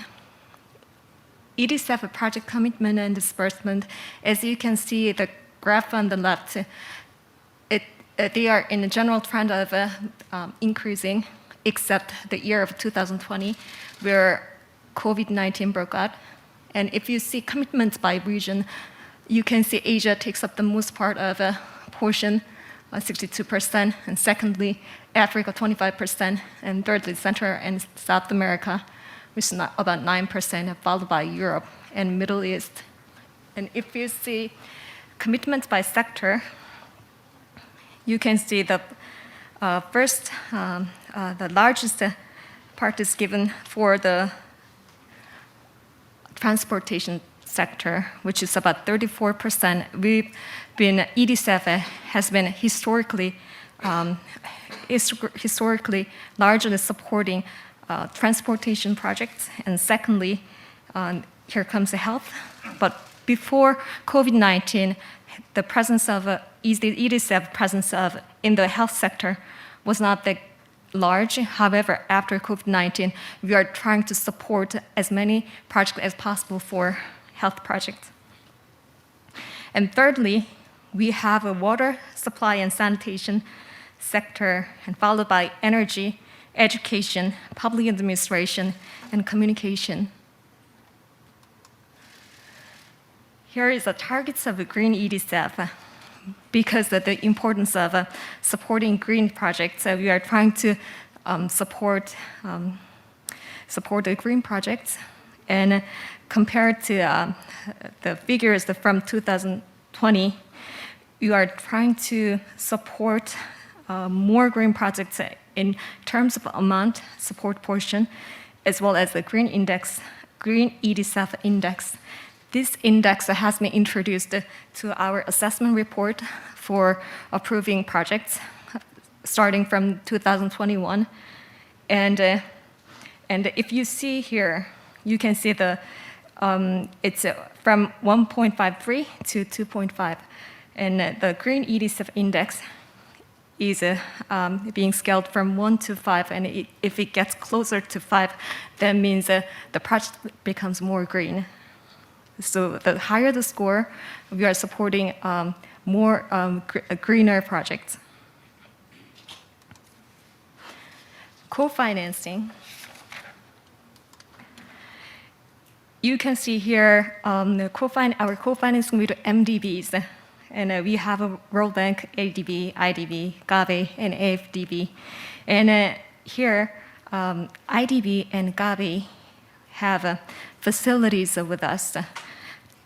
EDCF project commitment and disbursement, as you can see the graph on the left, they are in a general trend of increasing, except the year of 2020, where COVID-19 broke out. And if you see commitments by region, you can see Asia takes up the most part of a portion, 62%, and secondly, Africa, 25%, and thirdly, Central and South America, which is about 9%, followed by Europe and Middle East. And if you see commitments by sector, you can see the first, the largest part is given for the transportation sector, which is about 34%. EDCF has been historically largely supporting transportation projects, and secondly, here comes the health. But before COVID-19, the presence of EDCF presence in the health sector was not that large. However, after COVID-19, we are trying to support as many projects as possible for health projects. And thirdly, we have a water supply and sanitation sector, and followed by energy, education, public administration, and communication. Here is the targets of a green EDCF. Because of the importance of supporting green projects, we are trying to support the green projects. And compared to the figures from 2020, we are trying to support more green projects in terms of amount, support portion, as well as the green index, green EDCF index. This index has been introduced to our assessment report for approving projects starting from 2021. And if you see here, you can see it's from 1.53 to 2.5. And the green EDCF index is being scaled from 1 to 5, and if it gets closer to 5, that means the project becomes more green. So the higher the score, we are supporting more greener projects. co-financing. You can see here our co-financing with MDBs. And we have a World Bank, ADB, IDB, GAVE, and AFDB. And here, IDB and GAVE have facilities with us,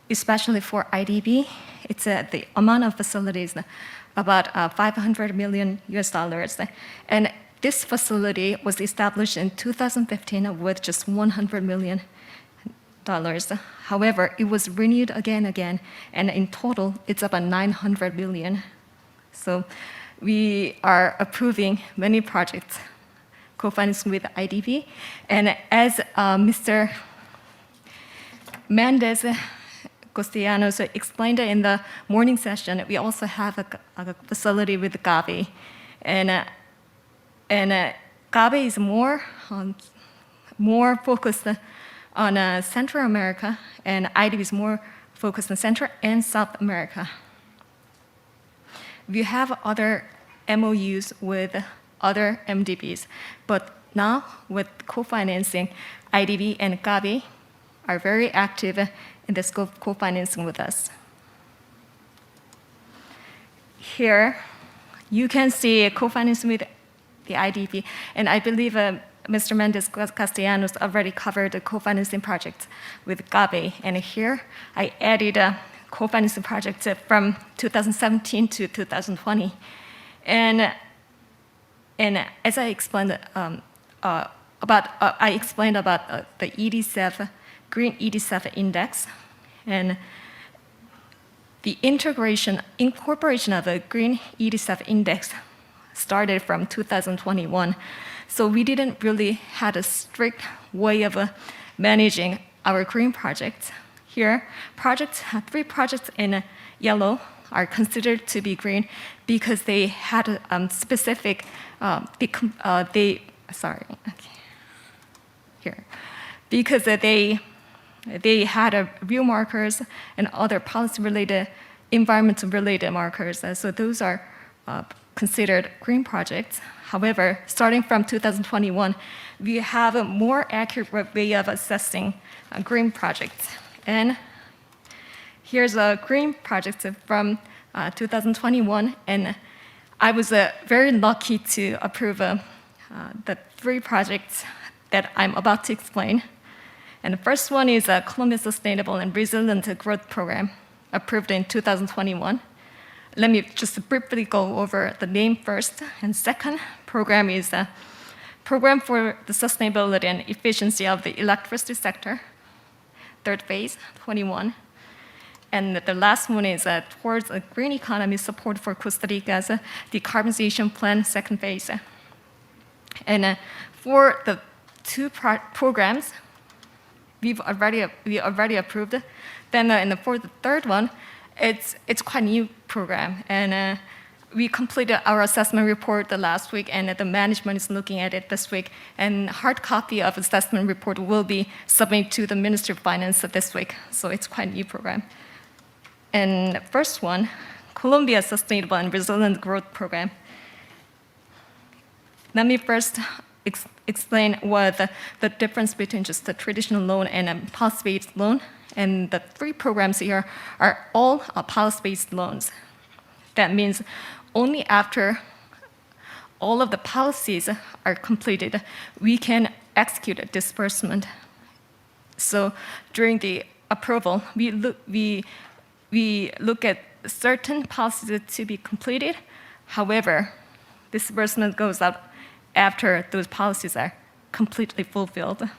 especially for IDB. It's the amount of facilities, about $500 million US. And this facility was established in 2015 with just $100 million. However, it was renewed again, and in total, it's about $900 million. So we are approving many projects, co-financing with IDB. And as Mr. Mendez Castellanos explained in the morning session, we also have a facility with GAVE. And GAVE is more focused on Central America, and IDB is more focused on Central and South America. We have other MOUs with other MDBs, but now with co-financing, IDB and GAVE are very active in this co-financing with us. Here, you can see co-financing with the IDB, and I believe Mr. Mendez Castellanos already covered the co-financing project with GAVE, and here I added a co-financing project from 2017 to 2020. And as I explained about the EDCF, Green EDCF Index, and the incorporation of a Green EDCF Index started from 2021. So we didn't really have a strict way of managing our green projects. Here, three projects in yellow are considered to be green because they had a specific, because they had real markers and other policy-related, environmental-related markers. So those are considered green projects. However, starting from 2021, we have a more accurate way of assessing green projects. And here's a green project from 2021, and I was very lucky to approve the three projects that I'm about to explain. And the first one is a Columbia Sustainable and Resilient Growth Program, approved in 2021. Let me just briefly go over the name first. And second program is a Program for the Sustainability and Efficiency of the Electricity Sector, third phase, 21. And the last one is Towards a Green Economy Support for Costa Rica's Decarbonization Plan, second phase. And for the two programs, we already approved. Then for the third one, it's quite a new program, and we completed our assessment report the last week, and the management is looking at it this week. And hard copy of assessment report will be submitted to the Ministry of Finance this week. So it's quite a new program. And the first one, Columbia Sustainable and Resilient Growth Program. Let me first explain what the difference between just the traditional loan and a policy-based loan. And the three programs here are all policy-based loans. That means only after all of the policies are completed, we can execute a disbursement. So during the approval, we look at certain policies to be completed. However, disbursement goes up after those policies are completely fulfilled.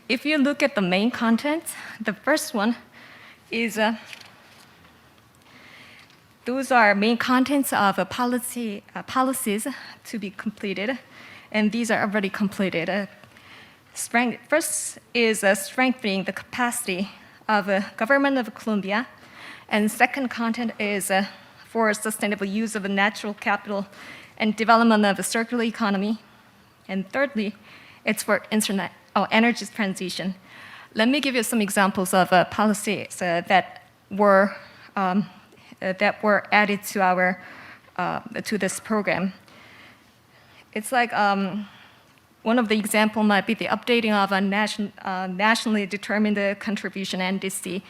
If you look at the main content, the first one is, those are main contents of policies to be completed, and these are already completed. First is strengthening the capacity of government of Colombia, and second content is for sustainable use of natural capital and development of a circular economy, and thirdly, it's for energy transition. Let me give you some examples of policies that were added to this program. it's like one of the example might be the updating of a nationally determined contribution NDC,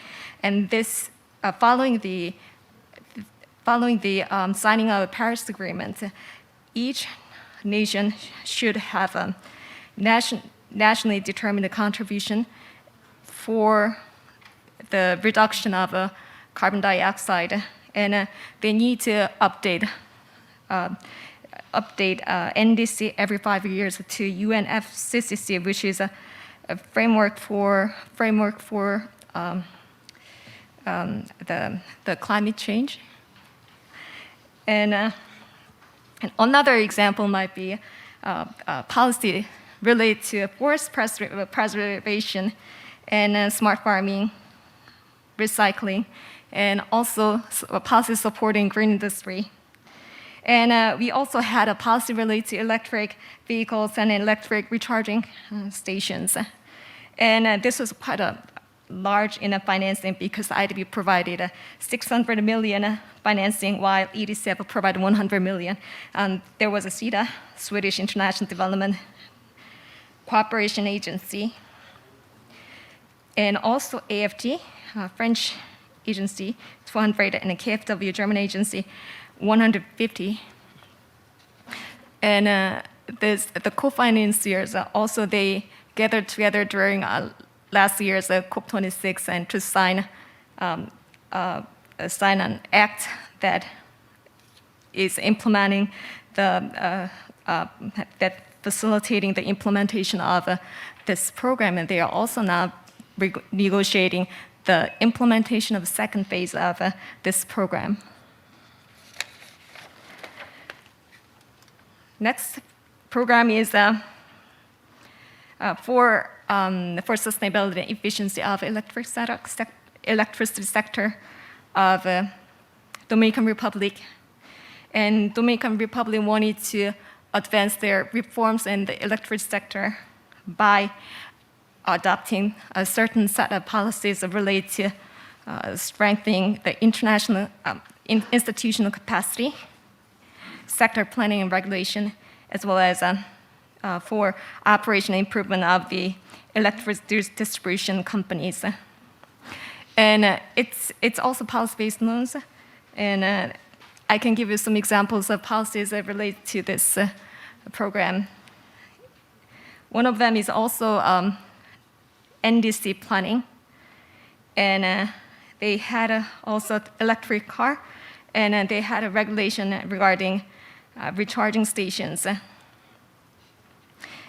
and this following the signing of the Paris Agreement, each nation should have a nationally determined contribution for the reduction of carbon dioxide, and they need to update NDC every 5 years to UNFCCC, which is a framework for the climate change. And another example might be policy related to forest preservation and smart farming, recycling, and also policy supporting green industry. And we also had a policy related to electric vehicles and electric recharging stations. And this was quite a large in financing because IDB provided 600 million financing while EDCF provided 100 million. There was a SIDA, Swedish International Development Cooperation Agency, and also AFG, French agency, 200, and a KfW, German agency, 150. And the co-financiers also, they gathered together during last year's COP26 and to sign an act that is implementing that facilitating the implementation of this program, and they are also now negotiating the implementation of the second phase of this program. Next program is for sustainability and efficiency of electricity sector of Dominican Republic. And Dominican Republic wanted to advance their reforms in the electricity sector by adopting a certain set of policies related to strengthening the international institutional capacity, sector planning and regulation, as well as for operation improvement of the electricity distribution companies. And it's also policy-based loans, and I can give you some examples of policies that relate to this program. One of them is also NDC planning, and they had also electric car, and they had a regulation regarding recharging stations.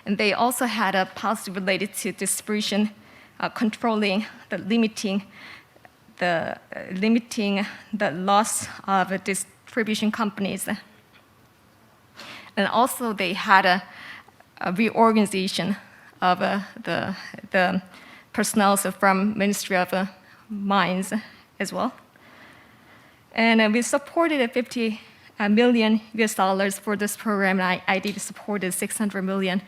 And they also had a policy related to distribution, controlling the limiting the loss of distribution companies. And also they had a reorganization of the personnel from Ministry of Mines as well. And we supported $50 million for this program, and IDB supported $600 million.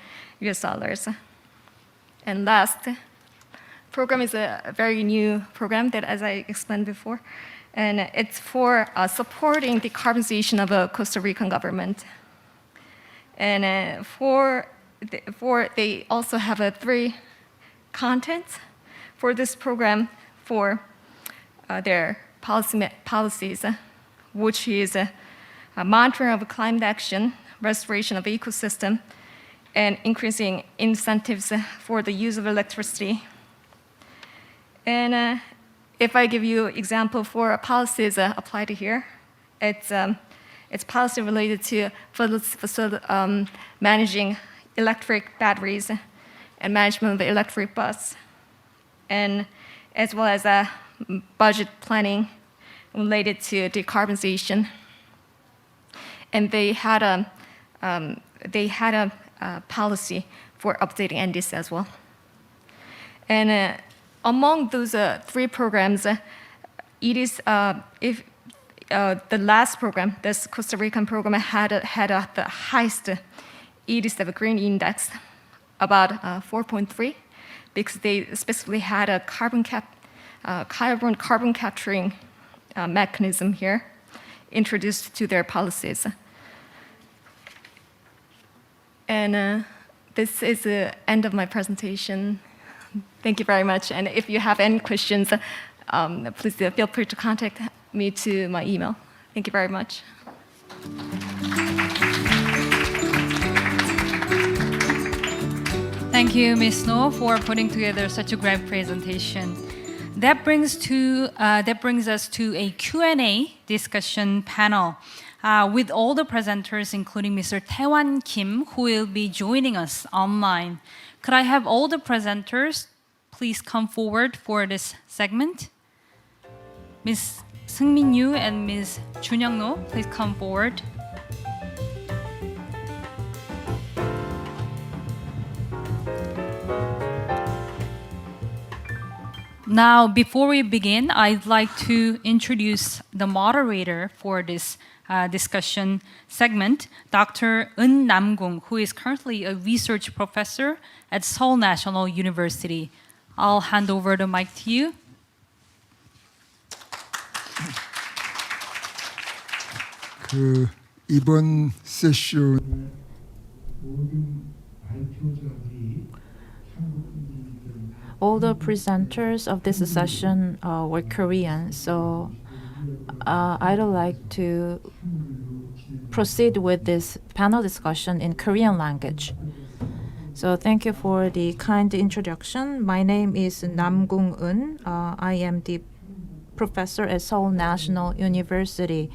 And last program is a very new program that, as I explained before, and it's for supporting the decarbonization of the Costa Rican government. And they also have 3 contents for this program for their policies, which is monitoring of climate action, restoration of ecosystem, and increasing incentives for the use of electricity. And if I give you example for policies applied here, it's policy related to managing electric batteries and management of the electric bus, and as well as budget planning related to decarbonization. And they had a policy for updating NDC as well. And among those 3 programs, it is the last program, this Costa Rican program, had the highest EDCF Green Index, about 4.3, because they specifically had a carbon capturing mechanism here introduced to their policies. And this is the end of my presentation. Thank you very much. And if you have any questions, please feel free to contact me to my email. Thank you very much. Thank you, Ms. Snow, for putting together such a great presentation. That brings us to a Q&A discussion panel with all the presenters, including Mr. Taiwhan Kim, who will be joining us online. Could I have all the presenters please come forward for this segment? Ms. Seungmin Yu and Ms. Junhyung, please come forward. Now, before we begin, I'd like to introduce the moderator for this discussion segment, Dr. Namkung, who is currently a research professor at Seoul National University. I'll hand over the mic to you. 이번 세션 모든 발표자들이 All the presenters of this session were Korean, so I'd like to proceed with this panel discussion in Korean language. So thank you for the kind introduction. My name is Namkung Eun. I am the professor at Seoul National University.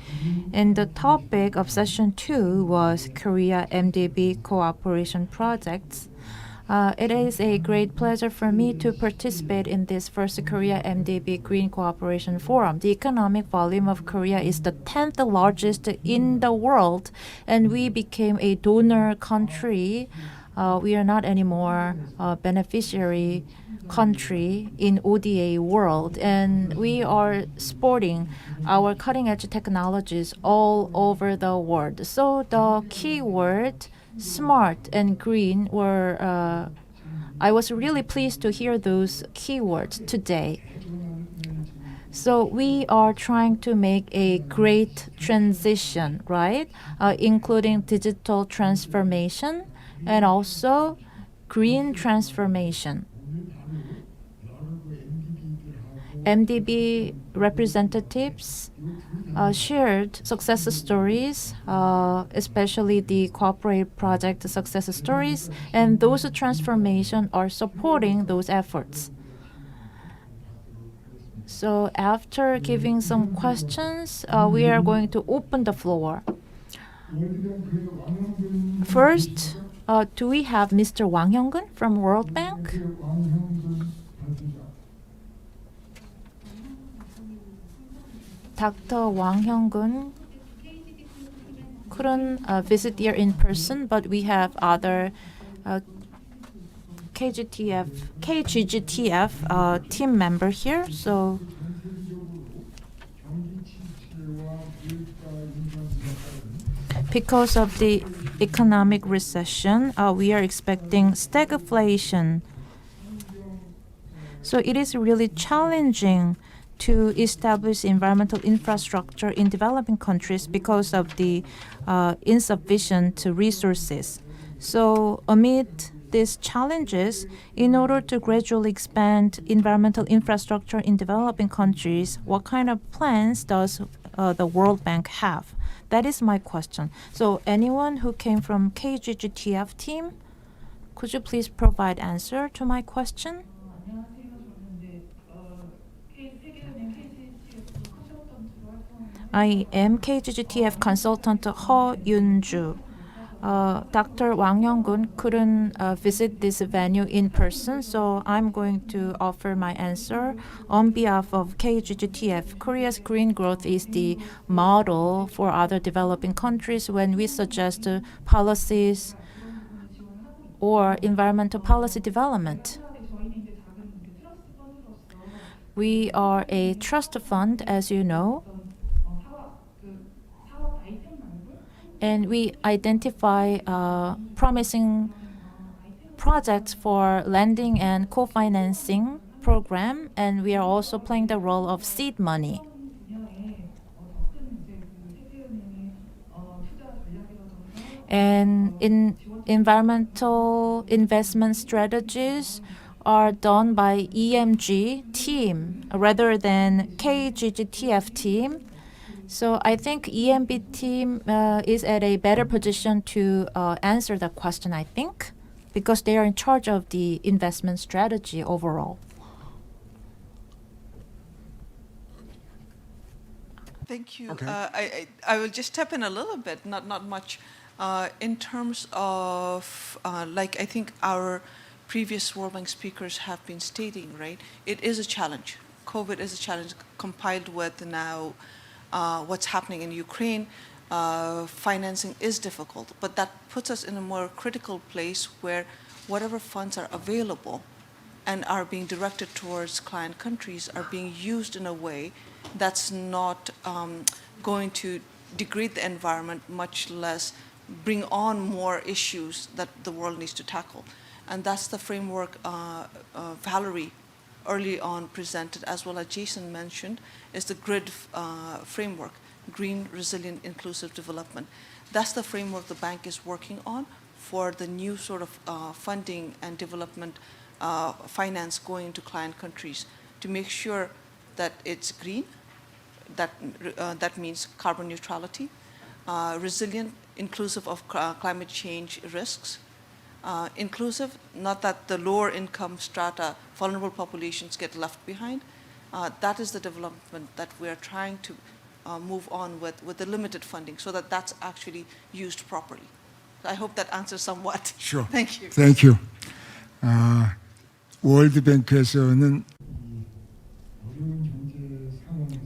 And the topic of session 2 was Korea-MDB cooperation projects. It is a great pleasure for me to participate in this first Korea-MDB Green Cooperation Forum. The economic volume of Korea is the 10th largest in the world, and we became a donor country. We are not anymore a beneficiary country in ODA world, and we are sporting our cutting-edge technologies all over the world. So the keyword smart and green were, I was really pleased to hear those keywords today. So we are trying to make a great transition, right? Including digital transformation and also green transformation. MDB representatives shared success stories, especially the corporate project success stories, and those transformations are supporting those efforts. So after giving some questions, we are going to open the floor. First, do we have Mr. Hyoung from World Bank? Dr. Wang Hyoung couldn't visit here in person, but we have other KGGTF team member here. So because of the economic recession, we are expecting stagflation. So it is really challenging to establish environmental infrastructure in developing countries because of the insufficient resources. So amid these challenges, in order to gradually expand environmental infrastructure in developing countries, what kind of plans does the World Bank have? That is my question. So anyone who came from KGGTF team, could you please provide answer to my question? I am KGGTF consultant Hyoung. Dr. Wang Hyoung couldn't visit this venue in person, so I'm going to offer my answer on behalf of KGGTF. Korea's green growth is the model for other developing countries when we suggest policies or environmental policy development. We are a trust fund, as you know, and we identify promising projects for lending and co-financing program, and we are also playing the role of seed money. And in environmental investment strategies are done by EMG team rather than KGGTF team. So I think EMB team is at a better position to answer that question, I think, because they are in charge of the investment strategy overall. Thank you. Okay. I will just step in a little bit, not much, in terms of like I think our previous World Bank speakers have been stating, right? It is a challenge. COVID is a challenge compiled with now what's happening in Ukraine. Financing is difficult, but that puts us in a more critical place where whatever funds are available and are being directed towards client countries are being used in a way that's not going to degrade the environment, much less bring on more issues that the world needs to tackle. And that's the framework Valerie early on presented, as well as Jason mentioned, is the GRID framework, Green, Resilient, Inclusive Development. That's the framework the bank is working on for the new sort of funding and development finance going into client countries to make sure that it's green, that means carbon neutrality, resilient, inclusive of climate change risks, inclusive, not that the lower income strata, vulnerable populations get left behind. That is the development that we are trying to move on with the limited funding so that that's actually used properly. I hope that answers somewhat. Sure. Thank you. Thank you. 월드뱅크에서는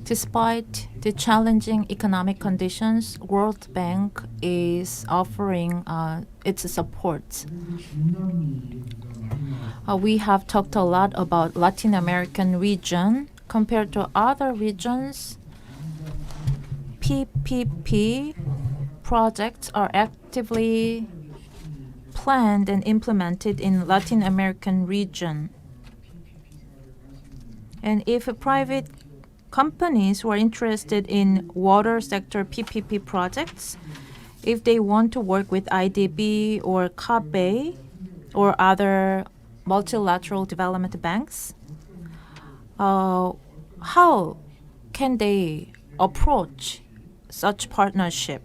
Despite the challenging economic conditions, World Bank is offering its support. We have talked a lot about Latin American region. Compared to other regions, PPP projects are actively planned and implemented in Latin American region. And if private companies who are interested in water sector PPP projects, if they want to work with IDB or KEITI or other multilateral development banks, how can they approach such partnership?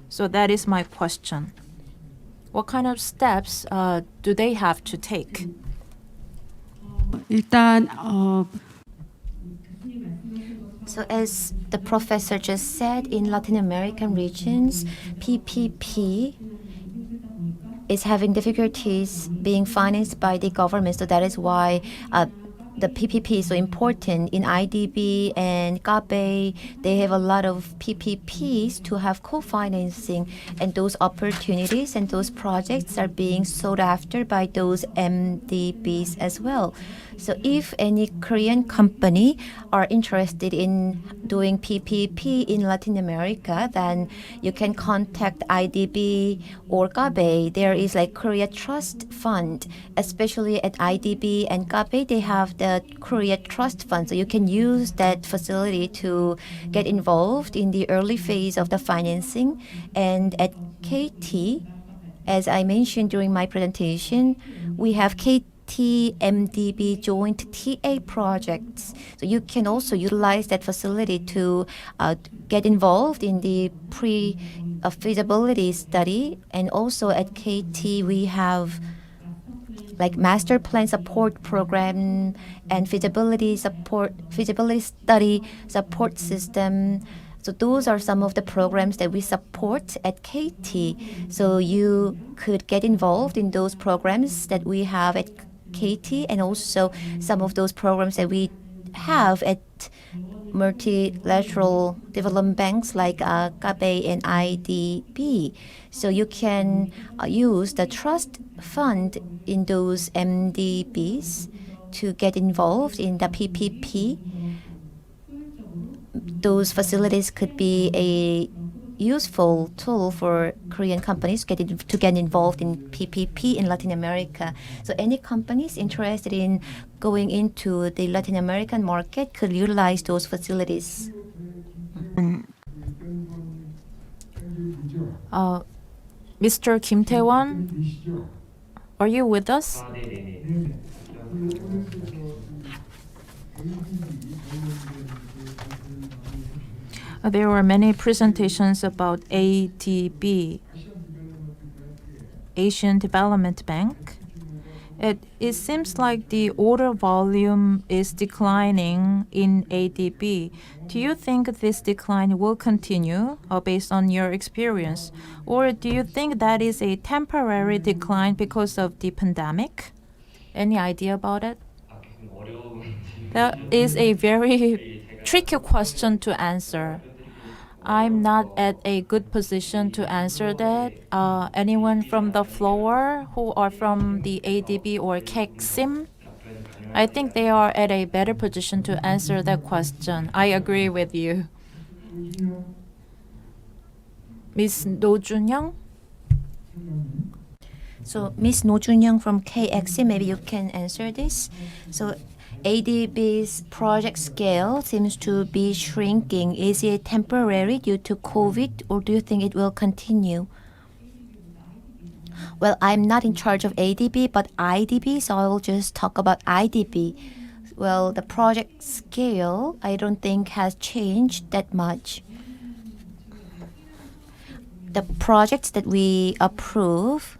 So that is my question. What kind of steps do they have to take? 일단 So as the professor just said, in Latin American regions, PPP is having difficulties being financed by the government. So that is why the PPP is so important. In IDB and KEITI, they have a lot of PPPs to have co-financing, and those opportunities and those projects are being sought after by those MDBs as well. So if any Korean company are interested in doing PPP in Latin America, then you can contact IDB or KEITI. There is like Korea Trust Fund, especially at IDB and KEITI, they have the Korea Trust Fund. So you can use that facility to get involved in the early phase of the financing. And at KEITI, as I mentioned during my presentation, we have KEITI-MDB joint TA projects. So you can also utilize that facility to get involved in the pre-feasibility study. And also at KEITI, we have like master plan support program and feasibility study support system. So those are some of the programs that we support at KEITI. So you could get involved in those programs that we have at KEITI, and also some of those programs that we have at multilateral development banks like KEITI and IDB. So you can use the trust fund in those MDBs to get involved in the PPP. Those facilities could be a useful tool for Korean companies to get involved in PPP in Latin America. So any companies interested in going into the Latin American market could utilize those facilities. Mr. Kim Tae-won, 계시죠? are you with us? 아, 네네네. There were many presentations about ADB, Asian Development Bank. It seems like the order volume is declining in ADB. Do you think this decline will continue based on your experience? Or do you think that is a temporary decline because of the pandemic? Any idea about it? 아, 굉장히 어려운 That is a very tricky question to answer. I'm not at a good position to answer that. Anyone from the floor who are from the ADB or KEXIM? I think they are at a better position to answer that question. I agree with you. Ms. No Junhyung? So, Ms. No Junhyung from KXM, maybe you can answer this. So, ADB's project scale seems to be shrinking. Is it temporary due to COVID, or do you think it will continue? Well, I'm not in charge of ADB, but IDB, so I will just talk about IDB. Well, the project scale, I don't think has changed that much. The projects that we approve,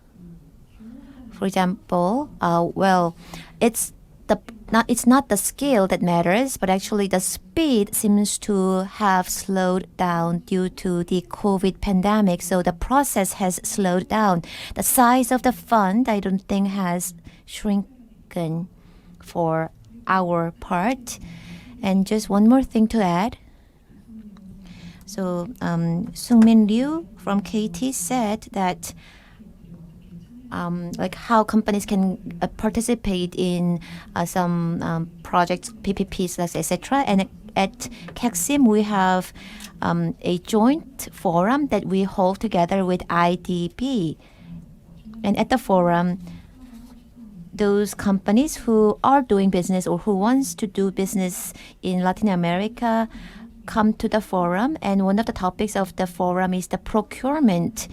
for example, it's not the scale that matters, but actually the speed seems to have slowed down due to the COVID pandemic. So the process has slowed down. The size of the fund, I don't think has shrunken for our part. And just one more thing to add. So Seungmin Ryu from KT said that like how companies can participate in some projects, PPPs, etc. And at KEXIM, we have a joint forum that we hold together with IDB. And at the forum, those companies who are doing business or who wants to do business in Latin America come to the forum. And one of the topics of the forum is the procurement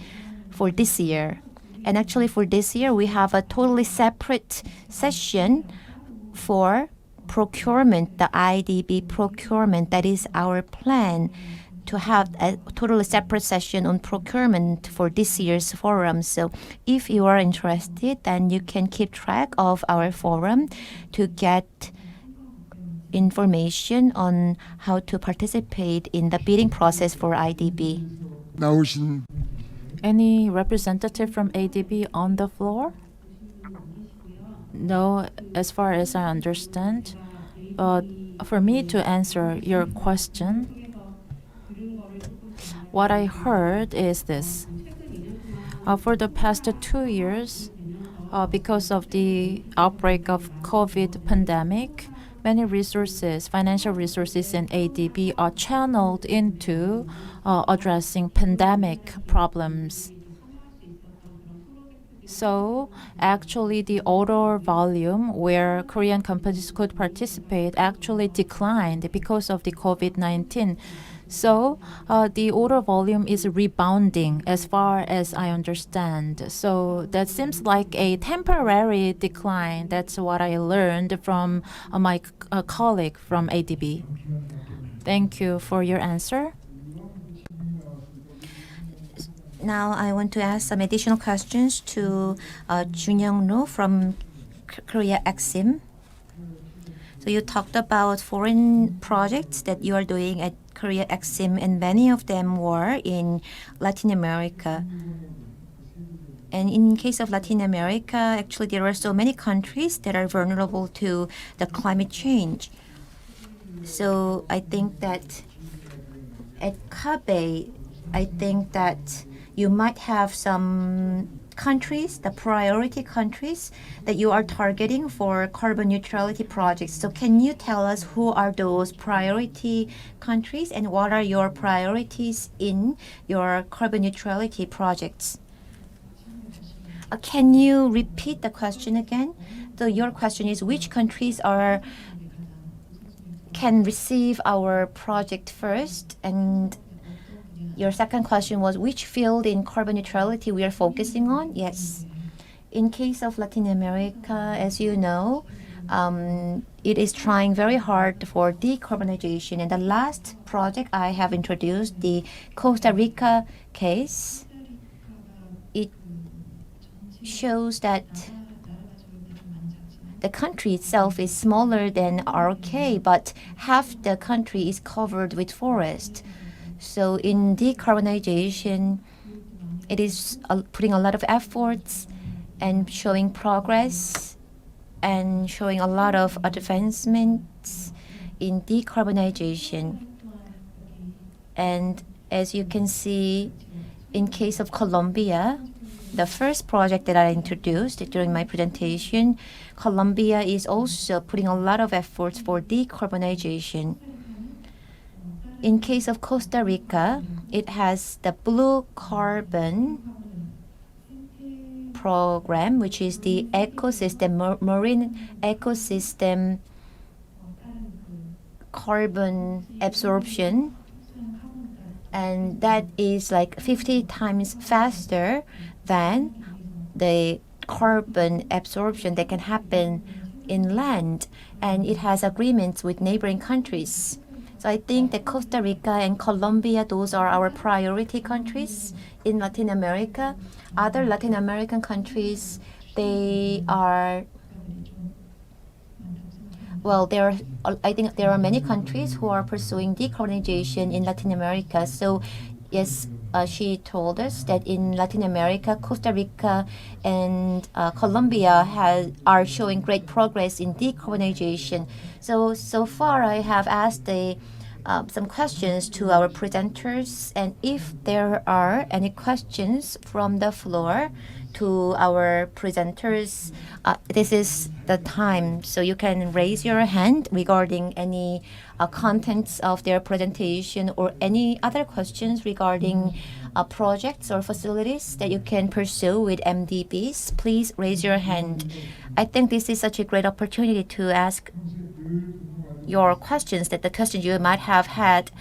for this year. And actually for this year, we have a totally separate session for procurement, the IDB procurement. That is our plan, to have a totally separate session on procurement for this year's forum. So if you are interested, then you can keep track of our forum to get information on how to participate in the bidding process for IDB. 나오신 Any representative from ADB on the floor? No, as far as I understand. But for me to answer your question, what I heard is this. For the past 2 years, because of the outbreak of COVID pandemic, many resources, financial resources in ADB are channeled into addressing pandemic problems. So actually the order volume where Korean companies could participate actually declined because of the COVID-19. So the order volume is rebounding as far as I understand. So that seems like a temporary decline. That's what I learned from my colleague from ADB. Thank you for your answer. Now I want to ask some additional questions to Junhyung from Korea-MDB. So you talked about foreign projects that you are doing at Korea-MDB, and many of them were in Latin America. And in case of Latin America, actually there are so many countries that are vulnerable to the climate change. So I think that at KABE, I think that you might have some countries, the priority countries that you are targeting for carbon neutrality projects. So can you tell us who are those priority countries and what are your priorities in your carbon neutrality projects? Can you repeat the question again? So your question is which countries can receive our project first, and Your second question was which field in carbon neutrality we are focusing on? Yes. In case of Latin America, as you know, it is trying very hard for decarbonization. And the last project I have introduced, the Costa Rica case, it shows that the country itself is smaller than RK, but half the country is covered with forest. So in decarbonization, it is putting a lot of efforts and showing progress and showing a lot of advancements in decarbonization. And as you can see, in case of Colombia, the first project that I introduced during my presentation, Colombia is also putting a lot of efforts for decarbonization. In case of Costa Rica, it has the blue carbon program, which is the ecosystem, marine ecosystem carbon absorption. And that is like 50 times faster than the carbon absorption that can happen in land. And it has agreements with neighboring countries. So I think that Costa Rica and Colombia, those are our priority countries in Latin America. Other Latin American countries, they are, well, I think there are many countries who are pursuing decarbonization in Latin America. So yes, she told us that in Latin America, Costa Rica and Colombia are showing great progress in decarbonization. So far I have asked some questions to our presenters, and if there are any questions from the floor to our presenters, this is the time. So you can raise your hand regarding any contents of their presentation or any other questions regarding projects or facilities that you can pursue with MDBs. Please raise your hand. I think this is such a great opportunity to ask your questions, the questions you might have had.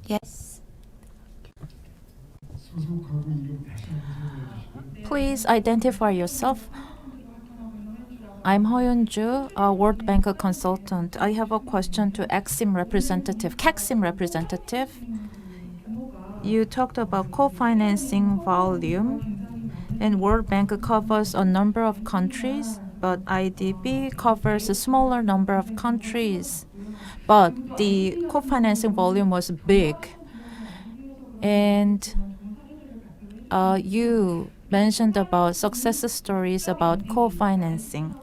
Yes. Please identify yourself. I'm Hyoung, a World Bank consultant. I have a question to KEXIM representative. You talked about co-financing volume, and World Bank covers a number of countries, but IDB covers a smaller number of countries. But the co-financing volume was big. And you mentioned about success stories about co-financing.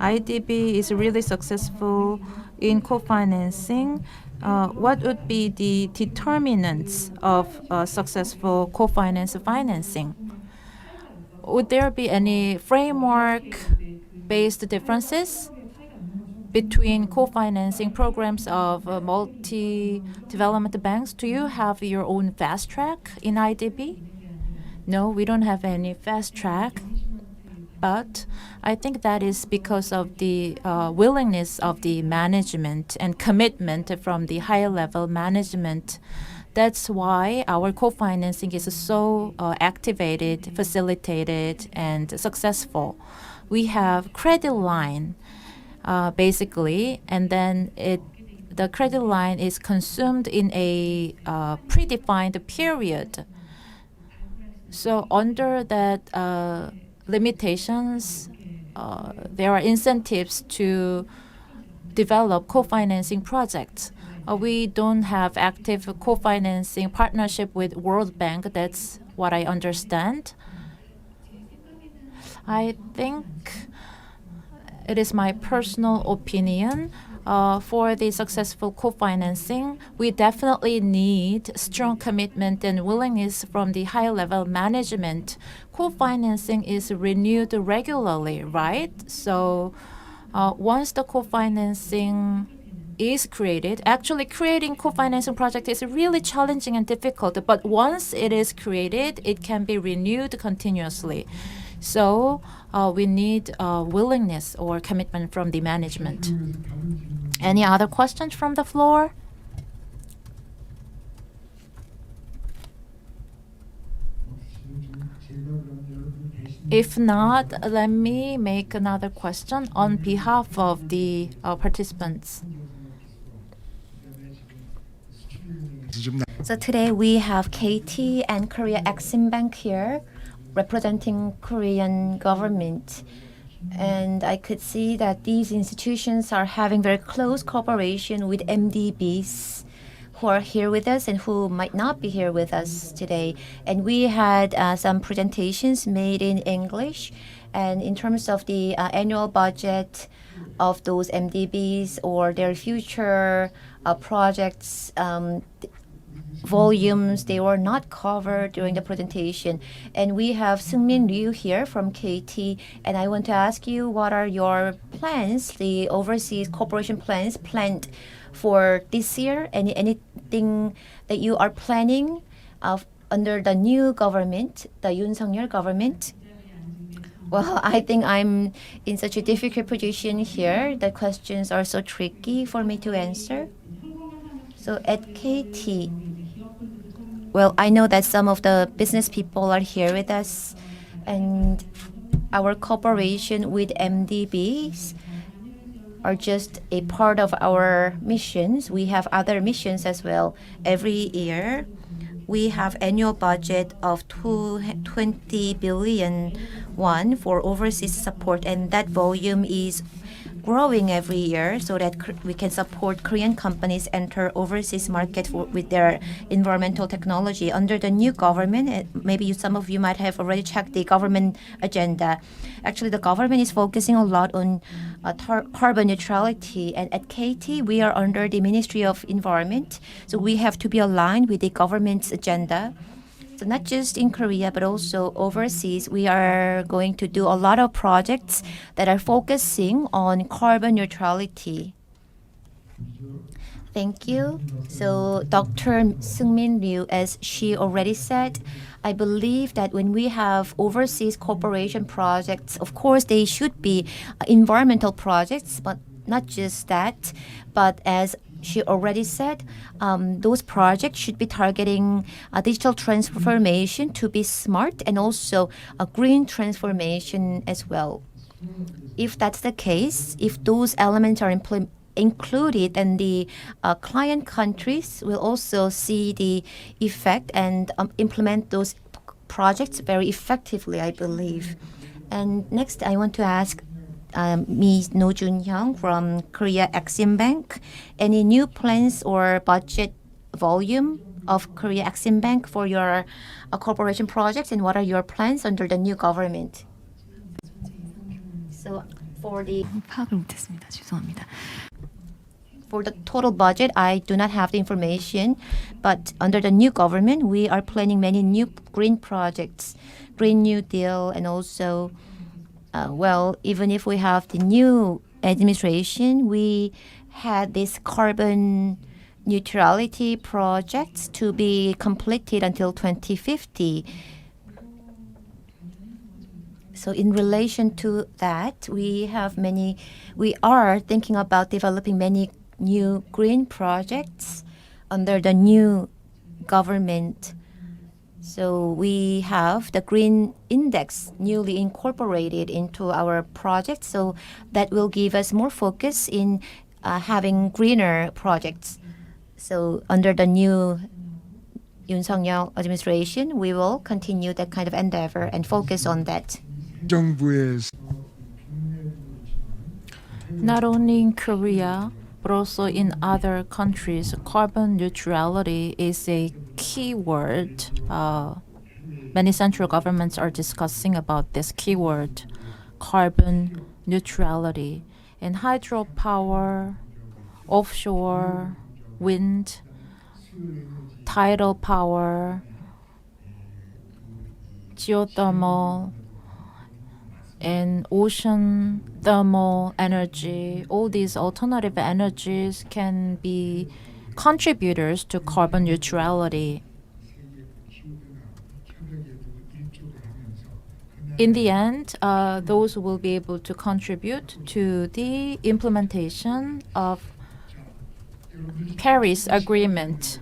IDB is really successful in co-financing. What would be the determinants of successful financing? Would there be any framework-based differences between co-financing programs of multi-development banks? Do you have your own fast track in IDB? No, we don't have any fast track. But I think that is because of the willingness of the management and commitment from the higher level management. That's why our co-financing is so activated, facilitated, and successful. We have credit line, basically, and then the credit line is consumed in a predefined period. So under that limitations, there are incentives to develop co-financing projects. We don't have active co-financing partnership with World Bank. That's what I understand. I think it is my personal opinion. For the successful co-financing, we definitely need strong commitment and willingness from the high-level management. Co-financing is renewed regularly, right? So once the co-financing is created, actually creating co-financing project is really challenging and difficult, but once it is created, it can be renewed continuously. So we need willingness or commitment from the management. Any other questions from the floor? If not, let me make another question on behalf of the participants. So today we have KT and Korea Exim Bank here representing Korean government. And I could see that these institutions are having very close cooperation with MDBs who are here with us and who might not be here with us today. And we had some presentations made in English. And in terms of the annual budget of those MDBs or their future projects, volumes, they were not covered during the presentation. And we have Seungmin Ryu here from KT, and I want to ask you, what are your plans, the overseas cooperation plans planned for this year? Anything that you are planning under the new government, the Yoon Suk-yeol government? Well, I think I'm in such a difficult position here. The questions are so tricky for me to answer. So at KT, well, I know that some of the business people are here with us, and our cooperation with MDBs are just a part of our missions. We have other missions as well. Every year, we have annual budget of 20 billion won for overseas support, and that volume is growing every year so that we can support Korean companies enter overseas market with their environmental technology. Under the new government, maybe some of you might have already checked the government agenda. Actually, the government is focusing a lot on carbon neutrality, and at KT, we are under the Ministry of Environment, so we have to be aligned with the government's agenda. So not just in Korea, but also overseas, we are going to do a lot of projects that are focusing on carbon neutrality. Thank you. So Dr. Seungmin Ryu, as she already said, I believe that when we have overseas cooperation projects, of course, they should be environmental projects, but not just that, but as she already said, those projects should be targeting digital transformation to be smart and also a green transformation as well. If that's the case, if those elements are included, then the client countries will also see the effect and implement those projects very effectively, I believe. And next, I want to ask Ms. No Junhyung from Korea Exim Bank. Any new plans or budget volume of Korea Exim Bank for your corporation projects, and what are your plans under the new government? So for the total budget, I do not have the information, but under the new government, we are planning many new green projects, Green New Deal, and also well, even if we have the new administration, we had this carbon neutrality projects to be completed until 2050. So in relation to that, we are thinking about developing many new green projects under the new government. So we have the Green Index newly incorporated into our project, so that will give us more focus in having greener projects. So under the new Yoon Suk-yeol administration, we will continue that kind of endeavor and focus on that. Not only in Korea, but also in other countries, carbon neutrality is a key word. Many central governments are discussing about this keyword, carbon neutrality. In hydropower, offshore, wind, tidal power, geothermal, and ocean thermal energy, all these alternative energies can be contributors to carbon neutrality. In the end, those will be able to contribute to the implementation of Paris Agreement.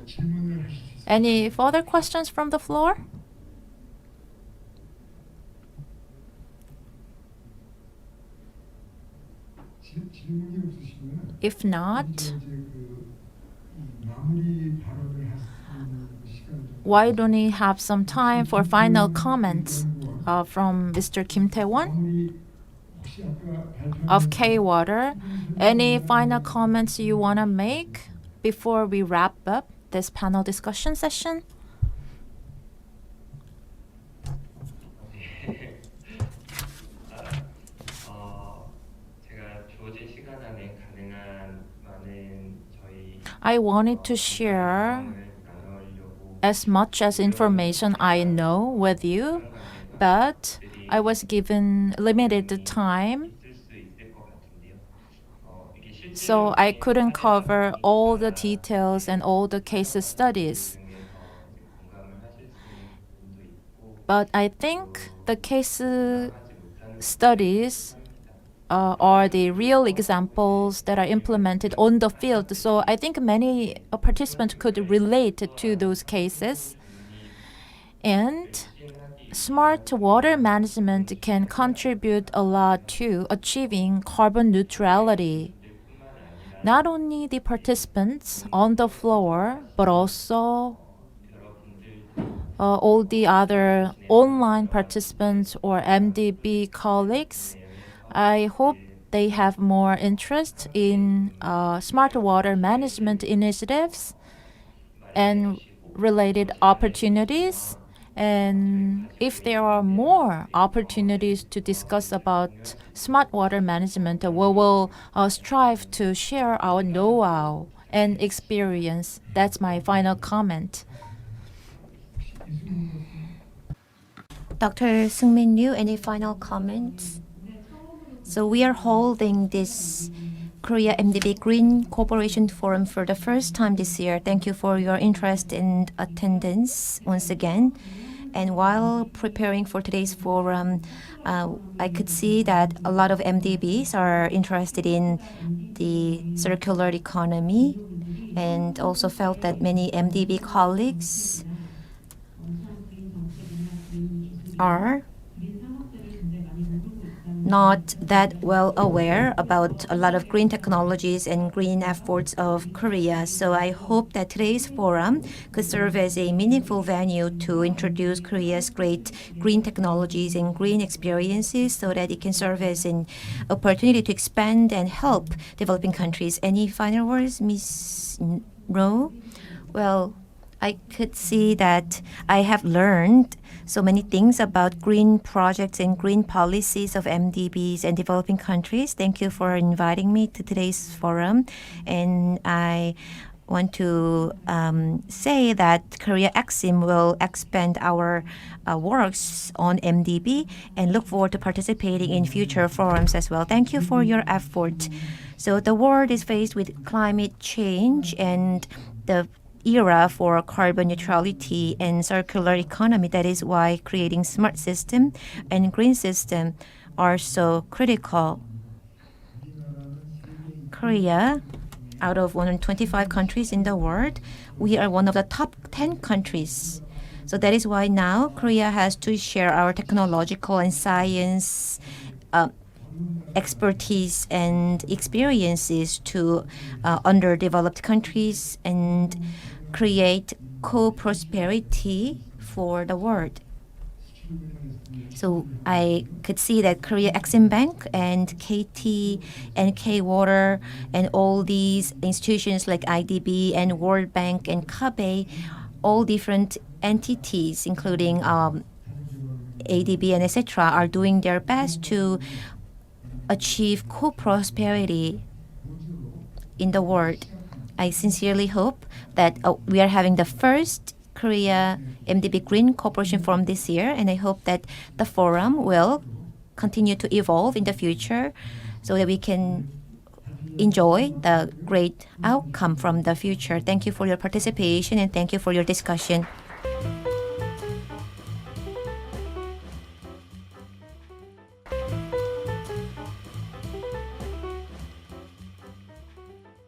Any further questions from the floor? 질문이 없으시면 If not, 이제 이 마무리 발언을 할 수 있는 시간을 좀 why don't we have some time for final comments from Mr. Kim Tae-won 마무리 혹시 아까 발표한 of K-Water? Any final comments you want to make before we wrap up this panel discussion session? 제가 주어진 시간 안에 가능한 많은 저희 I wanted to share 경험을 나누려고 as much as information I know with you, but I was given limited time, 있을 수 있을 것 같은데요. 이게 실제로 so I couldn't cover all the details and all the case studies. 중에서 이제 공감을 하실 수 있는 부분도 있고 But I think the case 하지 못하는 studies are the real examples that are implemented on the field. So I think many participants could relate to those cases. And smart water management can contribute a lot to achieving carbon neutrality. Not only the participants on the floor, but also all the other online participants or MDB colleagues. I hope they have more interest in smart water management initiatives and related opportunities. And if there are more opportunities to discuss about smart water management, we will strive to share our know-how and experience. That's my final comment. Dr. Seungmin Ryu, any final comments? So we are holding this Korea-MDB Green Cooperation Forum for the first time this year. Thank you for your interest and attendance once again. And while preparing for today's forum, I could see that a lot of MDBs are interested in the circular economy, and also felt that many MDB colleagues are not that well aware about a lot of green technologies and green efforts of Korea. So I hope that today's forum could serve as a meaningful venue to introduce Korea's great green technologies and green experiences so that it can serve as an opportunity to expand and help developing countries. Any final words, Ms. Rowe? Well, I could see that I have learned so many things about green projects and green policies of MDBs and developing countries. Thank you for inviting me to today's forum. And I want to say that Korea KEXIM will expand our works on MDB and look forward to participating in future forums as well. Thank you for your effort. So the world is faced with climate change and the era for carbon neutrality and circular economy. That is why creating smart system and green system are so critical. Korea, out of 125 countries in the world, we are one of the top 10 countries. So that is why now Korea has to share our technological and science expertise and experiences to underdeveloped countries and create co-prosperity for the world. So I could see that Korea Exim Bank and KT and K-Water and all these institutions like IDB and World Bank and KABE, all different entities, including ADB and etc., are doing their best to achieve co-prosperity in the world. I sincerely hope that we are having the first Korea-MDB Green Cooperation Forum this year, and I hope that the forum will continue to evolve in the future so that we can enjoy the great outcome from the future. Thank you for your participation and thank you for your discussion.